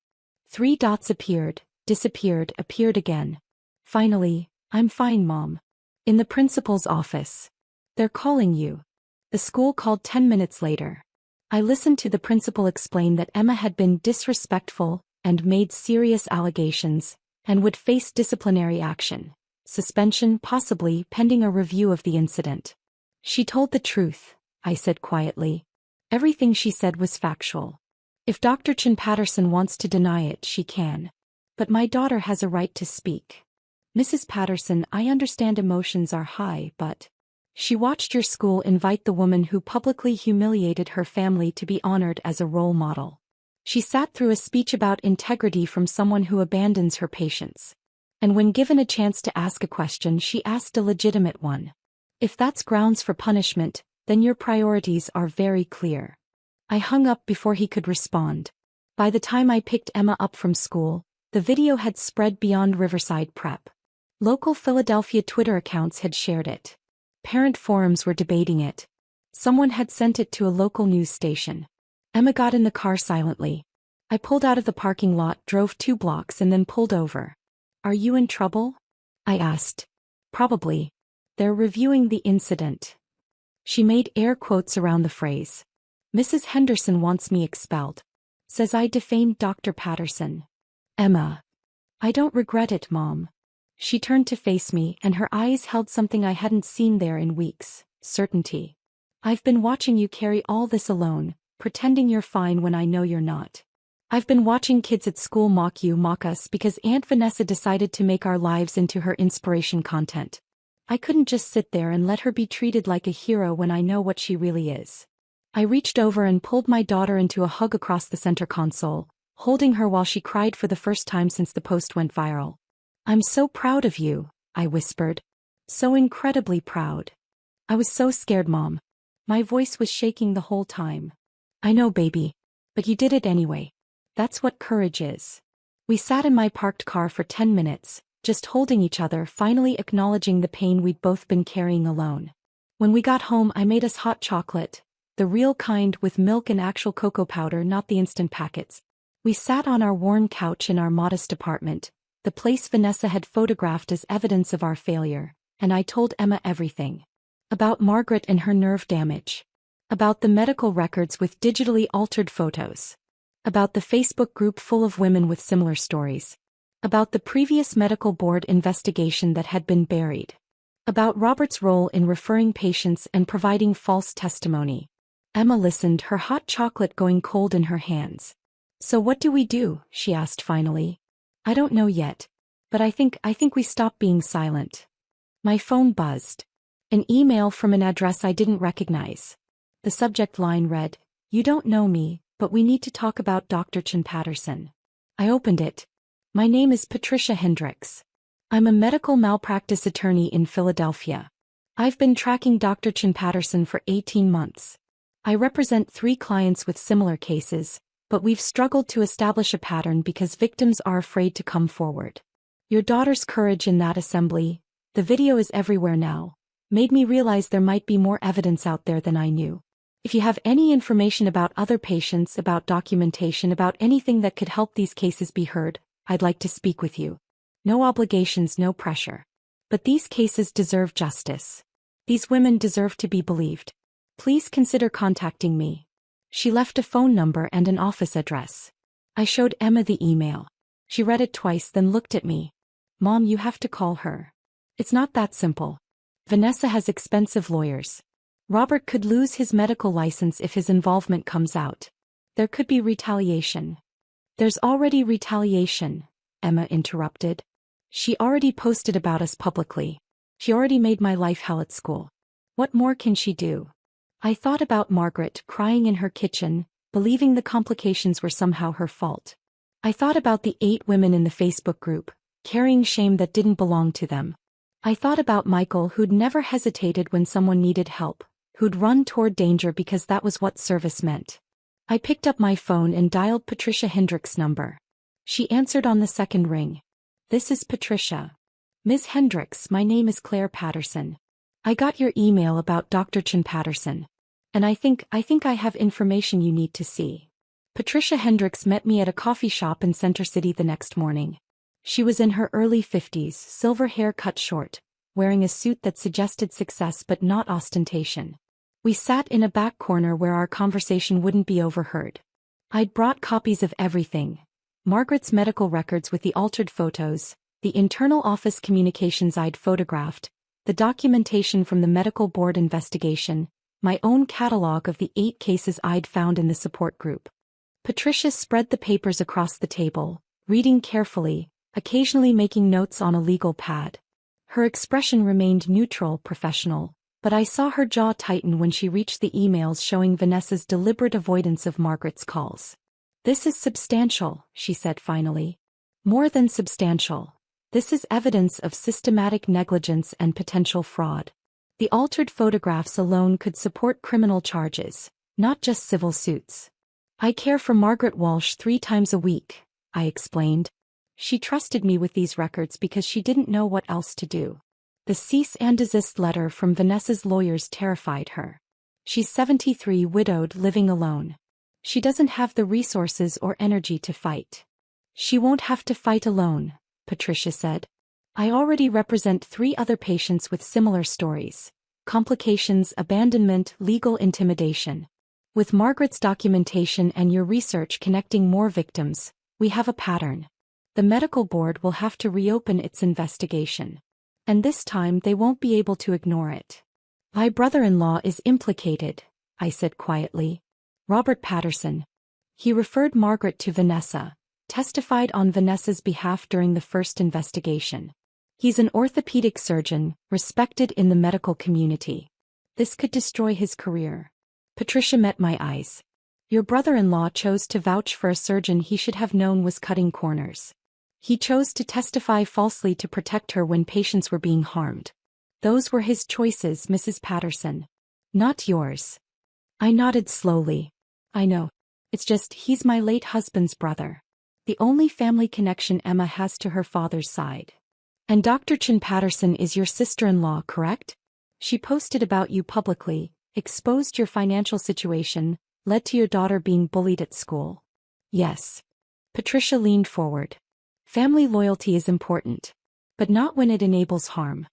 3 dots appeared, disappeared, appeared again. Finally, "I'm fine, Mom." In the principal's office. "They're calling you." The school called 10 minutes later. I listened to the principal explain that Emma had been disrespectful and made serious allegations, and would face disciplinary action. Suspension possibly pending a review of the incident. "She told the truth," I said quietly. "Everything she said was factual. If Dr. Chin Patterson wants to deny it, she can. But my daughter has a right to speak. Mrs. Patterson, I understand emotions are high, but..." She watched your school invite the woman who publicly humiliated her family to be honored as a role model. She sat through a speech about integrity from someone who abandons her patients. And when given a chance to ask a question, she asked a legitimate one. If that's grounds for punishment, then your priorities are very clear. I hung up before he could respond. By the time I picked Emma up from school, the video had spread beyond Riverside Prep. Local Philadelphia Twitter accounts had shared it. Parent forums were debating it. Someone had sent it to a local news station. Emma got in the car silently. I pulled out of the parking lot, drove 2 blocks and then pulled over. "Are you in trouble?" I asked. "Probably." They're reviewing the incident. She made air quotes around the phrase. Mrs. Henderson wants me expelled. Says I defamed Dr. Patterson. Emma. I don't regret it, Mom. She turned to face me and her eyes held something I hadn't seen there in weeks, certainty. I've been watching you carry all this alone, pretending you're fine when I know you're not. I've been watching kids at school mock us because Aunt Vanessa decided to make our lives into her inspiration content. I couldn't just sit there and let her be treated like a hero when I know what she really is. I reached over and pulled my daughter into a hug across the center console, holding her while she cried for the first time since the post went viral. I'm so proud of you, I whispered. So incredibly proud. I was so scared, Mom. My voice was shaking the whole time. I know, baby. But you did it anyway. That's what courage is. We sat in my parked car for 10 minutes, just holding each other, finally acknowledging the pain we'd both been carrying alone. When we got home, I made us hot chocolate, the real kind with milk and actual cocoa powder, not the instant packets. We sat on our worn couch in our modest apartment, the place Vanessa had photographed as evidence of our failure, and I told Emma everything. About Margaret and her nerve damage. About the medical records with digitally altered photos. About the Facebook group full of women with similar stories. About the previous medical board investigation that had been buried. About Robert's role in referring patients and providing false testimony. Emma listened, her hot chocolate going cold in her hands. So what do we do? She asked finally. I don't know yet. But I think we stop being silent. My phone buzzed. An email from an address I didn't recognize. The subject line read, "You don't know me, but we need to talk about Dr. Chin Patterson." I opened it. My name is Patricia Hendricks. I'm a medical malpractice attorney in Philadelphia. I've been tracking Dr. Chin Patterson for 18 months. I represent 3 clients with similar cases, but we've struggled to establish a pattern because victims are afraid to come forward. Your daughter's courage in that assembly, the video is everywhere now, made me realize there might be more evidence out there than I knew. If you have any information about other patients, about documentation, about anything that could help these cases be heard, I'd like to speak with you. No obligations, no pressure. But these cases deserve justice. These women deserve to be believed. Please consider contacting me. She left a phone number and an office address. I showed Emma the email. She read it twice, then looked at me. Mom, you have to call her. It's not that simple. Vanessa has expensive lawyers. Robert could lose his medical license if his involvement comes out. There could be retaliation. There's already retaliation, Emma interrupted. She already posted about us publicly. She already made my life hell at school. What more can she do? I thought about Margaret crying in her kitchen, believing the complications were somehow her fault. I thought about the 8 women in the Facebook group, carrying shame that didn't belong to them. I thought about Michael, who'd never hesitated when someone needed help, who'd run toward danger because that was what service meant. I picked up my phone and dialed Patricia Hendricks' number. She answered on the second ring. This is Patricia. Ms. Hendricks, my name is Claire Patterson. I got your email about Dr. Chin Patterson. And I think I have information you need to see. Patricia Hendricks met me at a coffee shop in Center City the next morning. She was in her early 50s, silver hair cut short, wearing a suit that suggested success but not ostentation. We sat in a back corner where our conversation wouldn't be overheard. I'd brought copies of everything. Margaret's medical records with the altered photos, the internal office communications I'd photographed, the documentation from the medical board investigation, my own catalog of the 8 cases I'd found in the support group. Patricia spread the papers across the table, reading carefully, occasionally making notes on a legal pad. Her expression remained neutral, professional, but I saw her jaw tighten when she reached the emails showing Vanessa's deliberate avoidance of Margaret's calls. This is substantial, she said finally. More than substantial. This is evidence of systematic negligence and potential fraud. The altered photographs alone could support criminal charges, not just civil suits. I care for Margaret Walsh 3 times a week, I explained. She trusted me with these records because she didn't know what else to do. The cease and desist letter from Vanessa's lawyers terrified her. She's 73, widowed, living alone. She doesn't have the resources or energy to fight. She won't have to fight alone, Patricia said. I already represent 3 other patients with similar stories: complications, abandonment, legal intimidation. With Margaret's documentation and your research connecting more victims, we have a pattern. The medical board will have to reopen its investigation. And this time they won't be able to ignore it. My brother-in-law is implicated, I said quietly. Robert Patterson. He referred Margaret to Vanessa, testified on Vanessa's behalf during the first investigation. He's an orthopedic surgeon, respected in the medical community. This could destroy his career. Patricia met my eyes. Your brother-in-law chose to vouch for a surgeon he should have known was cutting corners. He chose to testify falsely to protect her when patients were being harmed. Those were his choices, Mrs. Patterson. Not yours. I nodded slowly. I know. It's just he's my late husband's brother. The only family connection Emma has to her father's side. And Dr. Chin Patterson is your sister-in-law, correct? She posted about you publicly, exposed your financial situation, led to your daughter being bullied at school. Yes. Patricia leaned forward. Family loyalty is important. But not when it enables harm.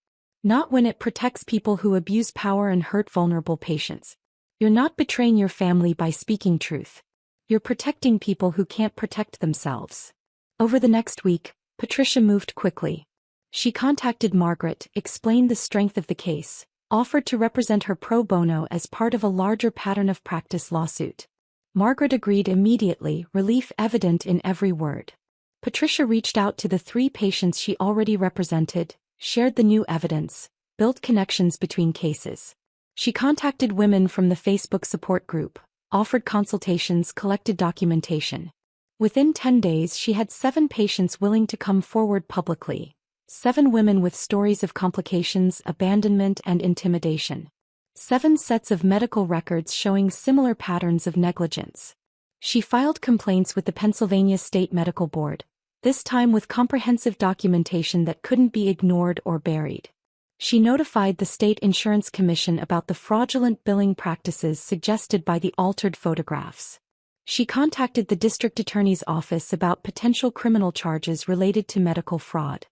Not when it protects people who abuse power and hurt vulnerable patients. You're not betraying your family by speaking truth. You're protecting people who can't protect themselves. Over the next week, Patricia moved quickly. She contacted Margaret, explained the strength of the case, offered to represent her pro bono as part of a larger pattern of practice lawsuit. Margaret agreed immediately, relief evident in every word. Patricia reached out to the 3 patients she already represented, shared the new evidence, built connections between cases. She contacted women from the Facebook support group, offered consultations, collected documentation. Within 10 days she had 7 patients willing to come forward publicly. 7 women with stories of complications, abandonment, and intimidation. 7 sets of medical records showing similar patterns of negligence. She filed complaints with the Pennsylvania State Medical Board, this time with comprehensive documentation that couldn't be ignored or buried. She notified the State Insurance Commission about the fraudulent billing practices suggested by the altered photographs. She contacted the district attorney's office about potential criminal charges related to medical fraud.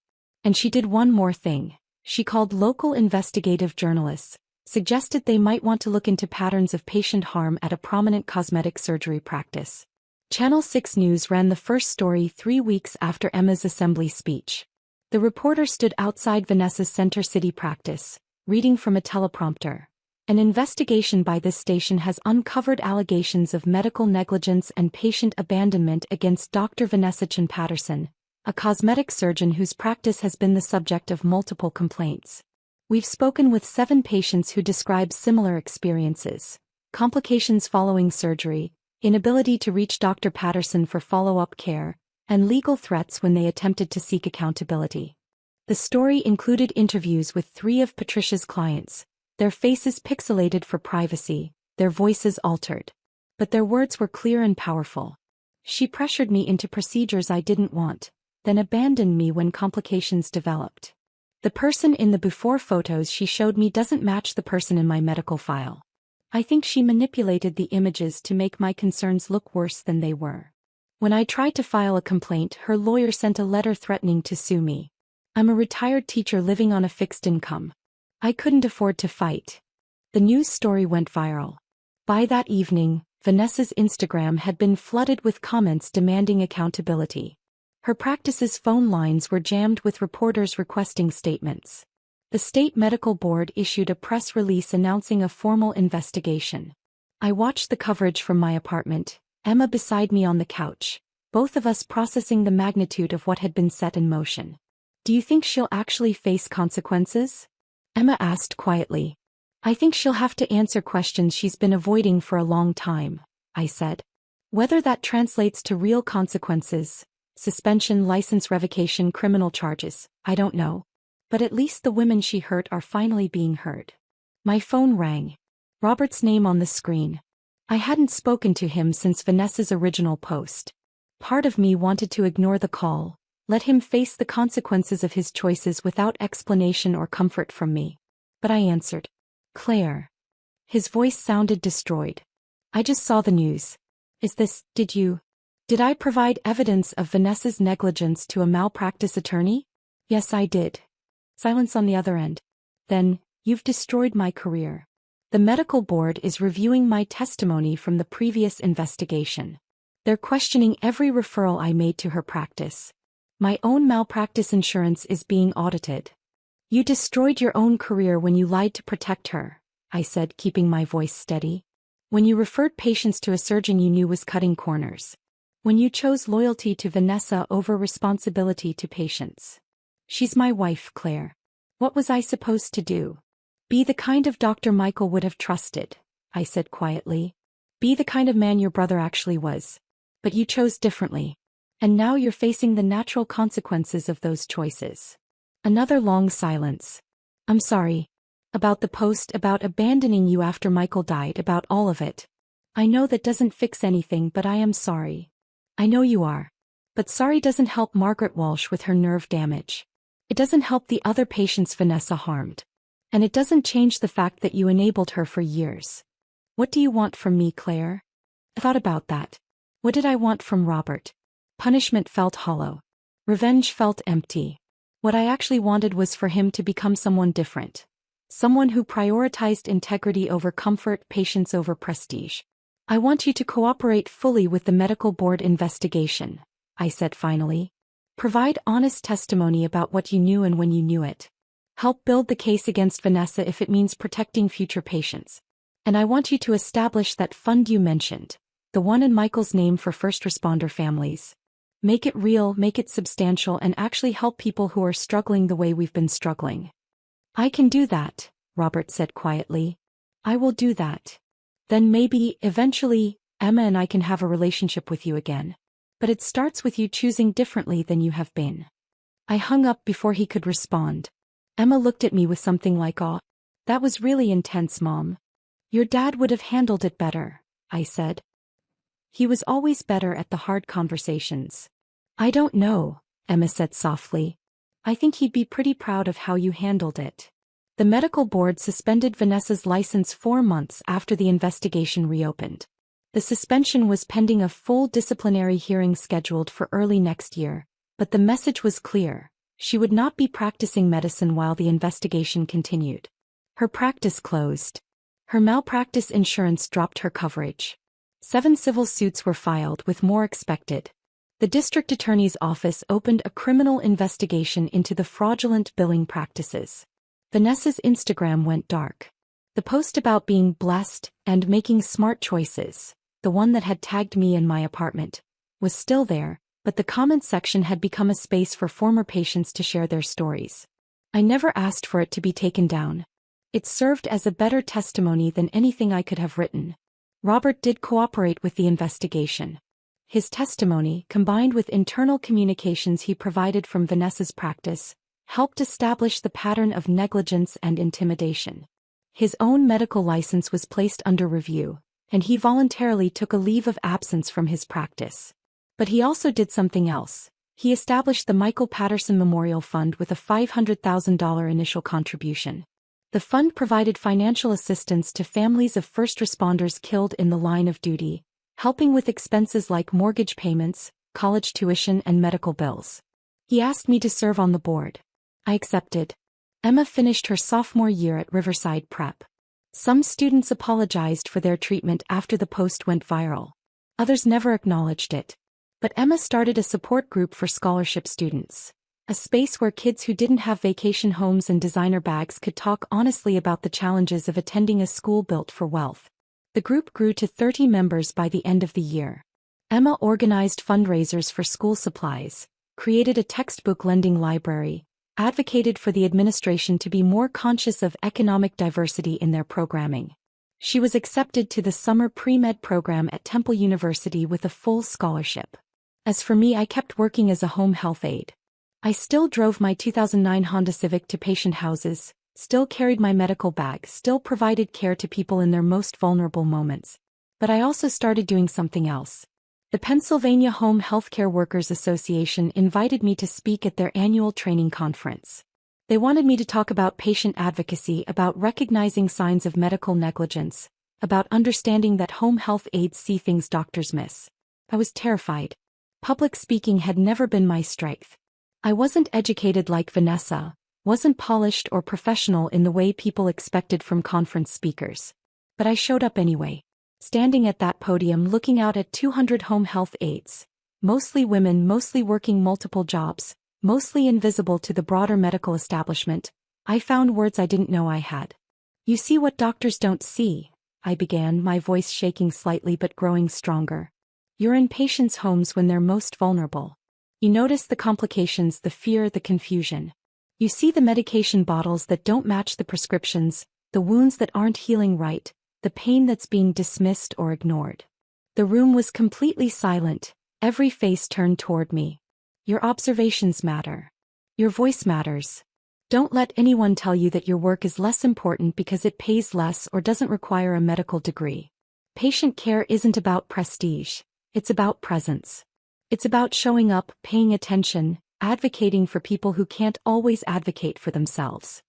And she did one more thing. She called local investigative journalists, suggested they might want to look into patterns of patient harm at a prominent cosmetic surgery practice. Channel 6 News ran the first story 3 weeks after Emma's assembly speech. The reporter stood outside Vanessa's Center City practice, reading from a teleprompter. An investigation by this station has uncovered allegations of medical negligence and patient abandonment against Dr. Vanessa Chin Patterson, a cosmetic surgeon whose practice has been the subject of multiple complaints. We've spoken with 7 patients who describe similar experiences: complications following surgery, inability to reach Dr. Patterson for follow-up care, and legal threats when they attempted to seek accountability. The story included interviews with 3 of Patricia's clients, their faces pixelated for privacy, their voices altered. But their words were clear and powerful. She pressured me into procedures I didn't want, then abandoned me when complications developed. The person in the before photos she showed me doesn't match the person in my medical file. I think she manipulated the images to make my concerns look worse than they were. When I tried to file a complaint, her lawyer sent a letter threatening to sue me. I'm a retired teacher living on a fixed income. I couldn't afford to fight. The news story went viral. By that evening, Vanessa's Instagram had been flooded with comments demanding accountability. Her practice's phone lines were jammed with reporters requesting statements. The state medical board issued a press release announcing a formal investigation. I watched the coverage from my apartment, Emma beside me on the couch, both of us processing the magnitude of what had been set in motion. Do you think she'll actually face consequences? Emma asked quietly. I think she'll have to answer questions she's been avoiding for a long time, I said. Whether that translates to real consequences, suspension, license revocation, criminal charges, I don't know. But at least the women she hurt are finally being heard. My phone rang. Robert's name on the screen. I hadn't spoken to him since Vanessa's original post. Part of me wanted to ignore the call, let him face the consequences of his choices without explanation or comfort from me. But I answered. Claire. His voice sounded destroyed. I just saw the news. Did I provide evidence of Vanessa's negligence to a malpractice attorney? Yes, I did. Silence on the other end. Then, you've destroyed my career. The medical board is reviewing my testimony from the previous investigation. They're questioning every referral I made to her practice. My own malpractice insurance is being audited. You destroyed your own career when you lied to protect her, I said, keeping my voice steady. When you referred patients to a surgeon you knew was cutting corners. When you chose loyalty to Vanessa over responsibility to patients. She's my wife, Claire. What was I supposed to do? Be the kind of doctor Michael would have trusted, I said quietly. Be the kind of man your brother actually was. But you chose differently. And now you're facing the natural consequences of those choices. Another long silence. I'm sorry. About the post, about abandoning you after Michael died, about all of it. I know that doesn't fix anything, but I am sorry. I know you are. But sorry doesn't help Margaret Walsh with her nerve damage. It doesn't help the other patients Vanessa harmed. And it doesn't change the fact that you enabled her for years. What do you want from me, Claire? I thought about that. What did I want from Robert? Punishment felt hollow. Revenge felt empty. What I actually wanted was for him to become someone different. Someone who prioritized integrity over comfort, patience over prestige. I want you to cooperate fully with the medical board investigation, I said finally. Provide honest testimony about what you knew and when you knew it. Help build the case against Vanessa if it means protecting future patients. And I want you to establish that fund you mentioned, the one in Michael's name for first responder families. Make it real, make it substantial, and actually help people who are struggling the way we've been struggling. I can do that, Robert said quietly. I will do that. Then maybe, eventually, Emma and I can have a relationship with you again. But it starts with you choosing differently than you have been. I hung up before he could respond. Emma looked at me with something like awe. That was really intense, Mom. Your dad would have handled it better, I said. He was always better at the hard conversations. I don't know, Emma said softly. I think he'd be pretty proud of how you handled it. The medical board suspended Vanessa's license 4 months after the investigation reopened. The suspension was pending a full disciplinary hearing scheduled for early next year, but the message was clear. She would not be practicing medicine while the investigation continued. Her practice closed. Her malpractice insurance dropped her coverage. 7 civil suits were filed, with more expected. The district attorney's office opened a criminal investigation into the fraudulent billing practices. Vanessa's Instagram went dark. The post about being blessed and making smart choices, the one that had tagged me in my apartment, was still there, but the comments section had become a space for former patients to share their stories. I never asked for it to be taken down. It served as a better testimony than anything I could have written. Robert did cooperate with the investigation. His testimony, combined with internal communications he provided from Vanessa's practice, helped establish the pattern of negligence and intimidation. His own medical license was placed under review, and he voluntarily took a leave of absence from his practice. But he also did something else. He established the Michael Patterson Memorial Fund with a $500,000 initial contribution. The fund provided financial assistance to families of first responders killed in the line of duty, helping with expenses like mortgage payments, college tuition, and medical bills. He asked me to serve on the board. I accepted. Emma finished her sophomore year at Riverside Prep. Some students apologized for their treatment after the post went viral. Others never acknowledged it. But Emma started a support group for scholarship students. A space where kids who didn't have vacation homes and designer bags could talk honestly about the challenges of attending a school built for wealth. The group grew to 30 members by the end of the year. Emma organized fundraisers for school supplies, created a textbook lending library, advocated for the administration to be more conscious of economic diversity in their programming. She was accepted to the summer pre-med program at Temple University with a full scholarship. As for me, I kept working as a home health aide. I still drove my 2009 Honda Civic to patient houses, still carried my medical bag, still provided care to people in their most vulnerable moments. But I also started doing something else. The Pennsylvania Home Healthcare Workers Association invited me to speak at their annual training conference. They wanted me to talk about patient advocacy, about recognizing signs of medical negligence, about understanding that home health aides see things doctors miss. I was terrified. Public speaking had never been my strength. I wasn't educated like Vanessa, wasn't polished or professional in the way people expected from conference speakers. But I showed up anyway. Standing at that podium looking out at 200 home health aides. Mostly women, mostly working multiple jobs, mostly invisible to the broader medical establishment, I found words I didn't know I had. You see what doctors don't see, I began, my voice shaking slightly but growing stronger. You're in patients' homes when they're most vulnerable. You notice the complications, the fear, the confusion. You see the medication bottles that don't match the prescriptions, the wounds that aren't healing right, the pain that's being dismissed or ignored. The room was completely silent, every face turned toward me. Your observations matter. Your voice matters. Don't let anyone tell you that your work is less important because it pays less or doesn't require a medical degree. Patient care isn't about prestige, it's about presence. It's about showing up, paying attention, advocating for people who can't always advocate for themselves.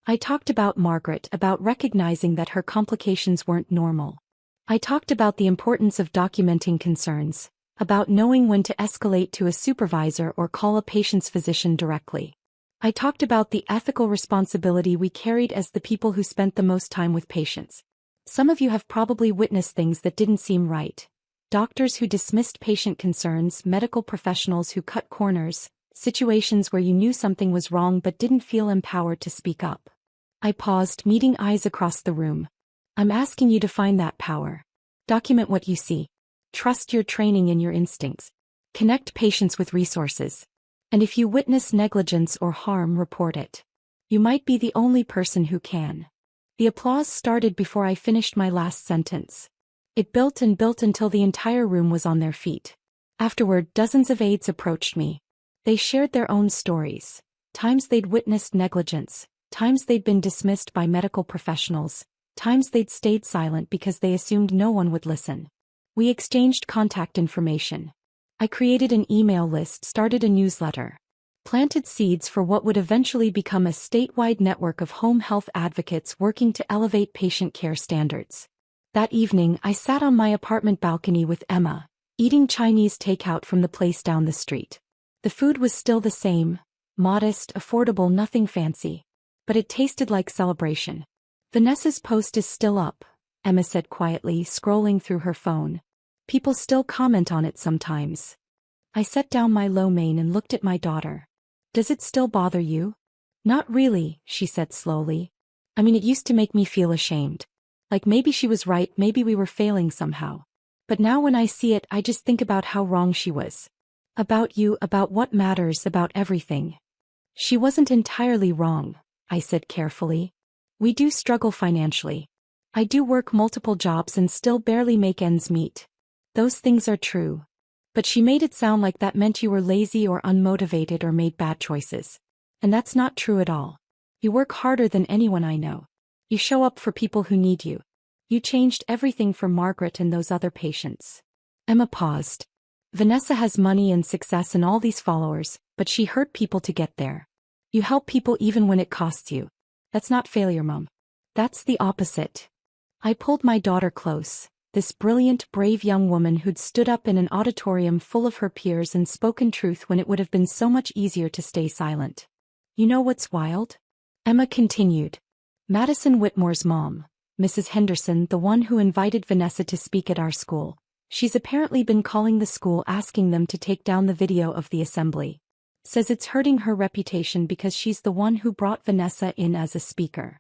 I talked about Margaret, about recognizing that her complications weren't normal. I talked about the importance of documenting concerns, about knowing when to escalate to a supervisor or call a patient's physician directly. I talked about the ethical responsibility we carried as the people who spent the most time with patients. Some of you have probably witnessed things that didn't seem right. Doctors who dismissed patient concerns, medical professionals who cut corners, situations where you knew something was wrong but didn't feel empowered to speak up. I paused, meeting eyes across the room. I'm asking you to find that power. Document what you see. Trust your training and your instincts. Connect patients with resources. And if you witness negligence or harm, report it. You might be the only person who can. The applause started before I finished my last sentence. It built and built until the entire room was on their feet. Afterward, dozens of aides approached me. They shared their own stories. Times they'd witnessed negligence, times they'd been dismissed by medical professionals, times they'd stayed silent because they assumed no one would listen. We exchanged contact information. I created an email list, started a newsletter. Planted seeds for what would eventually become a statewide network of home health advocates working to elevate patient care standards. That evening, I sat on my apartment balcony with Emma, eating Chinese takeout from the place down the street. The food was still the same, modest, affordable, nothing fancy. But it tasted like celebration. Vanessa's post is still up, Emma said quietly, scrolling through her phone. People still comment on it sometimes. I set down my lo mein and looked at my daughter. Does it still bother you? Not really, she said slowly. I mean, it used to make me feel ashamed. Like maybe she was right, maybe we were failing somehow. But now when I see it, I just think about how wrong she was. About you, about what matters, about everything. She wasn't entirely wrong, I said carefully. We do struggle financially. I do work multiple jobs and still barely make ends meet. Those things are true. But she made it sound like that meant you were lazy or unmotivated or made bad choices. And that's not true at all. You work harder than anyone I know. You show up for people who need you. You changed everything for Margaret and those other patients. Emma paused. Vanessa has money and success and all these followers, but she hurt people to get there. You help people even when it costs you. That's not failure, Mom. That's the opposite. I pulled my daughter close, this brilliant, brave young woman who'd stood up in an auditorium full of her peers and spoken truth when it would have been so much easier to stay silent. You know what's wild? Emma continued. Madison Whitmore's mom, Mrs. Henderson, the one who invited Vanessa to speak at our school, she's apparently been calling the school asking them to take down the video of the assembly. Says it's hurting her reputation because she's the one who brought Vanessa in as a speaker.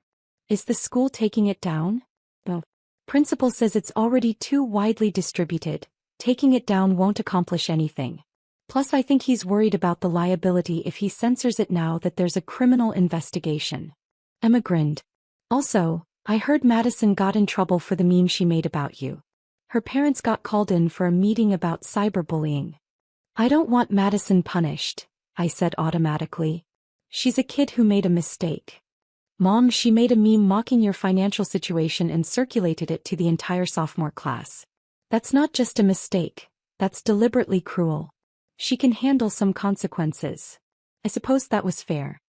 Is the school taking it down? No. Principal says it's already too widely distributed. Taking it down won't accomplish anything. Plus I think he's worried about the liability if he censors it now that there's a criminal investigation. Emma grinned. Also, I heard Madison got in trouble for the meme she made about you. Her parents got called in for a meeting about cyberbullying. I don't want Madison punished, I said automatically. She's a kid who made a mistake. Mom, she made a meme mocking your financial situation and circulated it to the entire sophomore class. That's not just a mistake, that's deliberately cruel. She can handle some consequences. I suppose that was fair.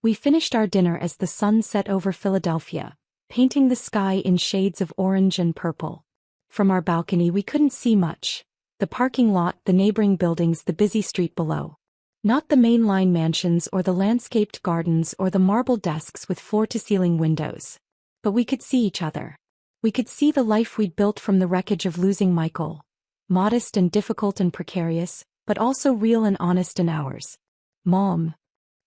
We finished our dinner as the sun set over Philadelphia, painting the sky in shades of orange and purple. From our balcony we couldn't see much. The parking lot, the neighboring buildings, the busy street below. Not the mainline mansions or the landscaped gardens or the marble desks with floor-to-ceiling windows. But we could see each other. We could see the life we'd built from the wreckage of losing Michael. Modest and difficult and precarious, but also real and honest and ours. Mom.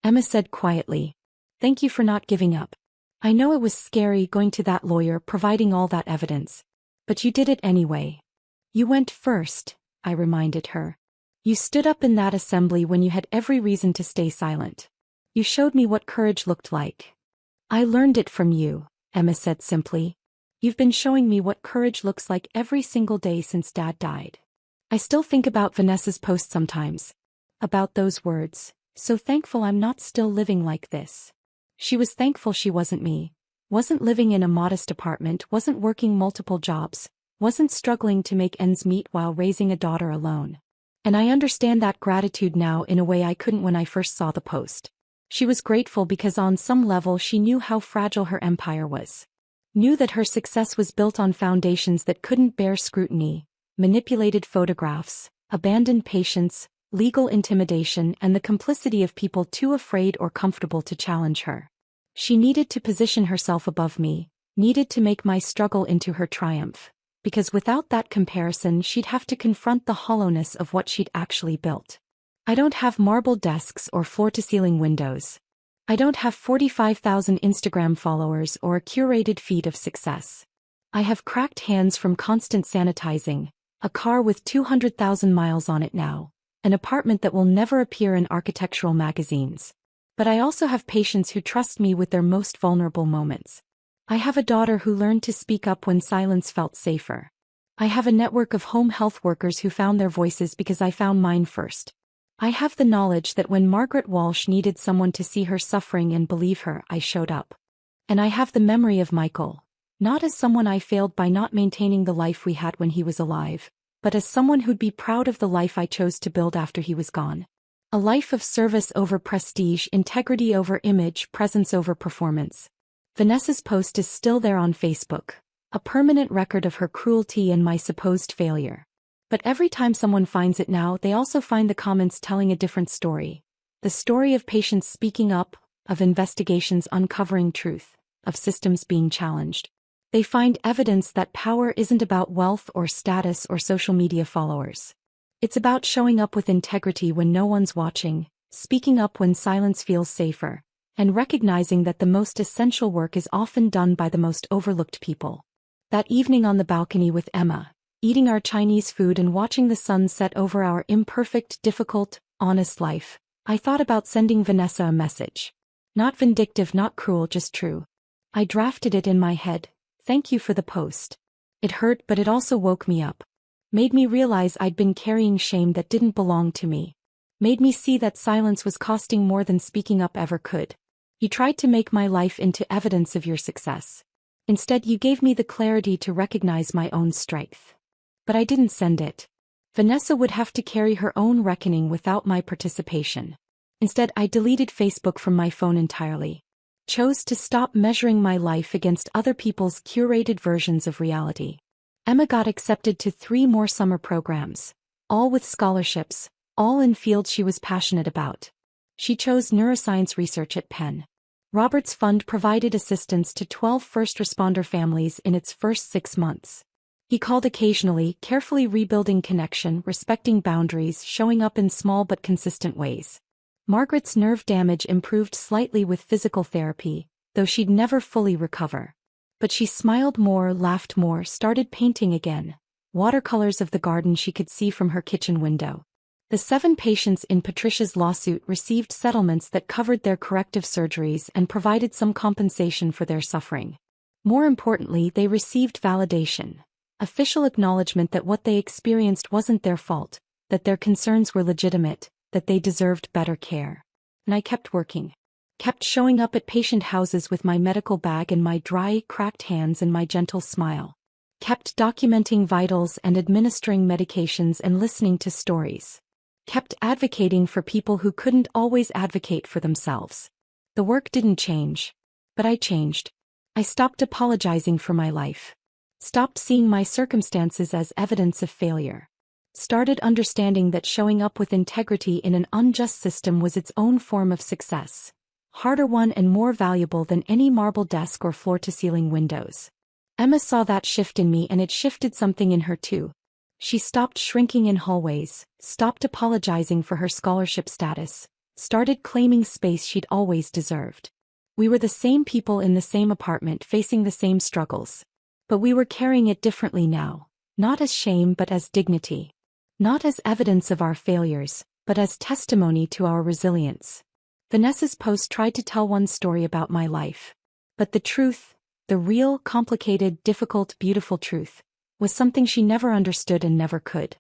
Emma said quietly. Thank you for not giving up. I know it was scary going to that lawyer providing all that evidence. But you did it anyway. You went first, I reminded her. You stood up in that assembly when you had every reason to stay silent. You showed me what courage looked like. I learned it from you, Emma said simply. You've been showing me what courage looks like every single day since Dad died. I still think about Vanessa's post sometimes. About those words, so thankful I'm not still living like this. She was thankful she wasn't me. Wasn't living in a modest apartment, wasn't working multiple jobs, wasn't struggling to make ends meet while raising a daughter alone. And I understand that gratitude now in a way I couldn't when I first saw the post. She was grateful because on some level she knew how fragile her empire was. Knew that her success was built on foundations that couldn't bear scrutiny, manipulated photographs, abandoned patients, legal intimidation, and the complicity of people too afraid or comfortable to challenge her. She needed to position herself above me, needed to make my struggle into her triumph, because without that comparison she'd have to confront the hollowness of what she'd actually built. I don't have marble desks or floor-to-ceiling windows. I don't have 45,000 Instagram followers or a curated feed of success. I have cracked hands from constant sanitizing, a car with 200,000 miles on it now, an apartment that will never appear in architectural magazines. But I also have patients who trust me with their most vulnerable moments. I have a daughter who learned to speak up when silence felt safer. I have a network of home health workers who found their voices because I found mine first. I have the knowledge that when Margaret Walsh needed someone to see her suffering and believe her, I showed up. And I have the memory of Michael, not as someone I failed by not maintaining the life we had when he was alive, but as someone who'd be proud of the life I chose to build after he was gone. A life of service over prestige, integrity over image, presence over performance. Vanessa's post is still there on Facebook, a permanent record of her cruelty and my supposed failure. But every time someone finds it now, they also find the comments telling a different story. The story of patients speaking up, of investigations uncovering truth, of systems being challenged. They find evidence that power isn't about wealth or status or social media followers. It's about showing up with integrity when no one's watching, speaking up when silence feels safer, and recognizing that the most essential work is often done by the most overlooked people. That evening on the balcony with Emma, eating our Chinese food and watching the sun set over our imperfect, difficult, honest life, I thought about sending Vanessa a message. Not vindictive, not cruel, just true. I drafted it in my head. Thank you for the post. It hurt, but it also woke me up. Made me realize I'd been carrying shame that didn't belong to me. Made me see that silence was costing more than speaking up ever could. You tried to make my life into evidence of your success. Instead, you gave me the clarity to recognize my own strength. But I didn't send it. Vanessa would have to carry her own reckoning without my participation. Instead, I deleted Facebook from my phone entirely. Chose to stop measuring my life against other people's curated versions of reality. Emma got accepted to 3 more summer programs, all with scholarships, all in fields she was passionate about. She chose neuroscience research at Penn. Robert's fund provided assistance to 12 first responder families in its first 6 months. He called occasionally, carefully rebuilding connection, respecting boundaries, showing up in small but consistent ways. Margaret's nerve damage improved slightly with physical therapy, though she'd never fully recover. But she smiled more, laughed more, started painting again, watercolors of the garden she could see from her kitchen window. The 7 patients in Patricia's lawsuit received settlements that covered their corrective surgeries and provided some compensation for their suffering. More importantly, they received validation. Official acknowledgement that what they experienced wasn't their fault, that their concerns were legitimate, that they deserved better care. And I kept working. Kept showing up at patient houses with my medical bag and my dry, cracked hands and my gentle smile. Kept documenting vitals and administering medications and listening to stories. Kept advocating for people who couldn't always advocate for themselves. The work didn't change. But I changed. I stopped apologizing for my life. Stopped seeing my circumstances as evidence of failure. Started understanding that showing up with integrity in an unjust system was its own form of success. Harder won and more valuable than any marble desk or floor-to-ceiling windows. Emma saw that shift in me, and it shifted something in her too. She stopped shrinking in hallways, stopped apologizing for her scholarship status, started claiming space she'd always deserved. We were the same people in the same apartment facing the same struggles. But we were carrying it differently now, not as shame but as dignity. Not as evidence of our failures, but as testimony to our resilience. Vanessa's post tried to tell one story about my life. But the truth, the real, complicated, difficult, beautiful truth, was something she never understood and never could.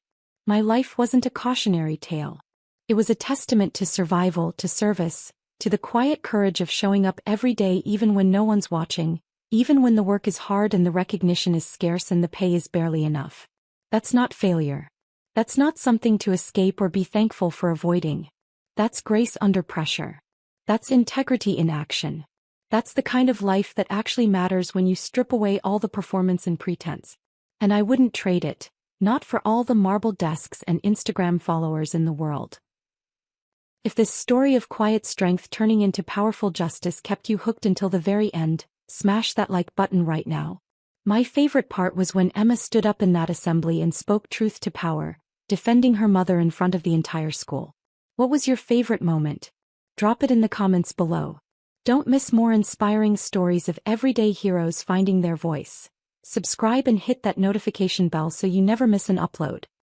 My life wasn't a cautionary tale. It was a testament to survival, to service, to the quiet courage of showing up every day even when no one's watching, even when the work is hard and the recognition is scarce and the pay is barely enough. That's not failure. That's not something to escape or be thankful for avoiding. That's grace under pressure. That's integrity in action. That's the kind of life that actually matters when you strip away all the performance and pretense. And I wouldn't trade it, not for all the marble desks and Instagram followers in the world. If this story of quiet strength turning into powerful justice kept you hooked until the very end, smash that like button right now. My favorite part was when Emma stood up in that assembly and spoke truth to power, defending her mother in front of the entire school. What was your favorite moment? Drop it in the comments below. Don't miss more inspiring stories of everyday heroes finding their voice. Subscribe and hit that notification bell so you never miss an upload.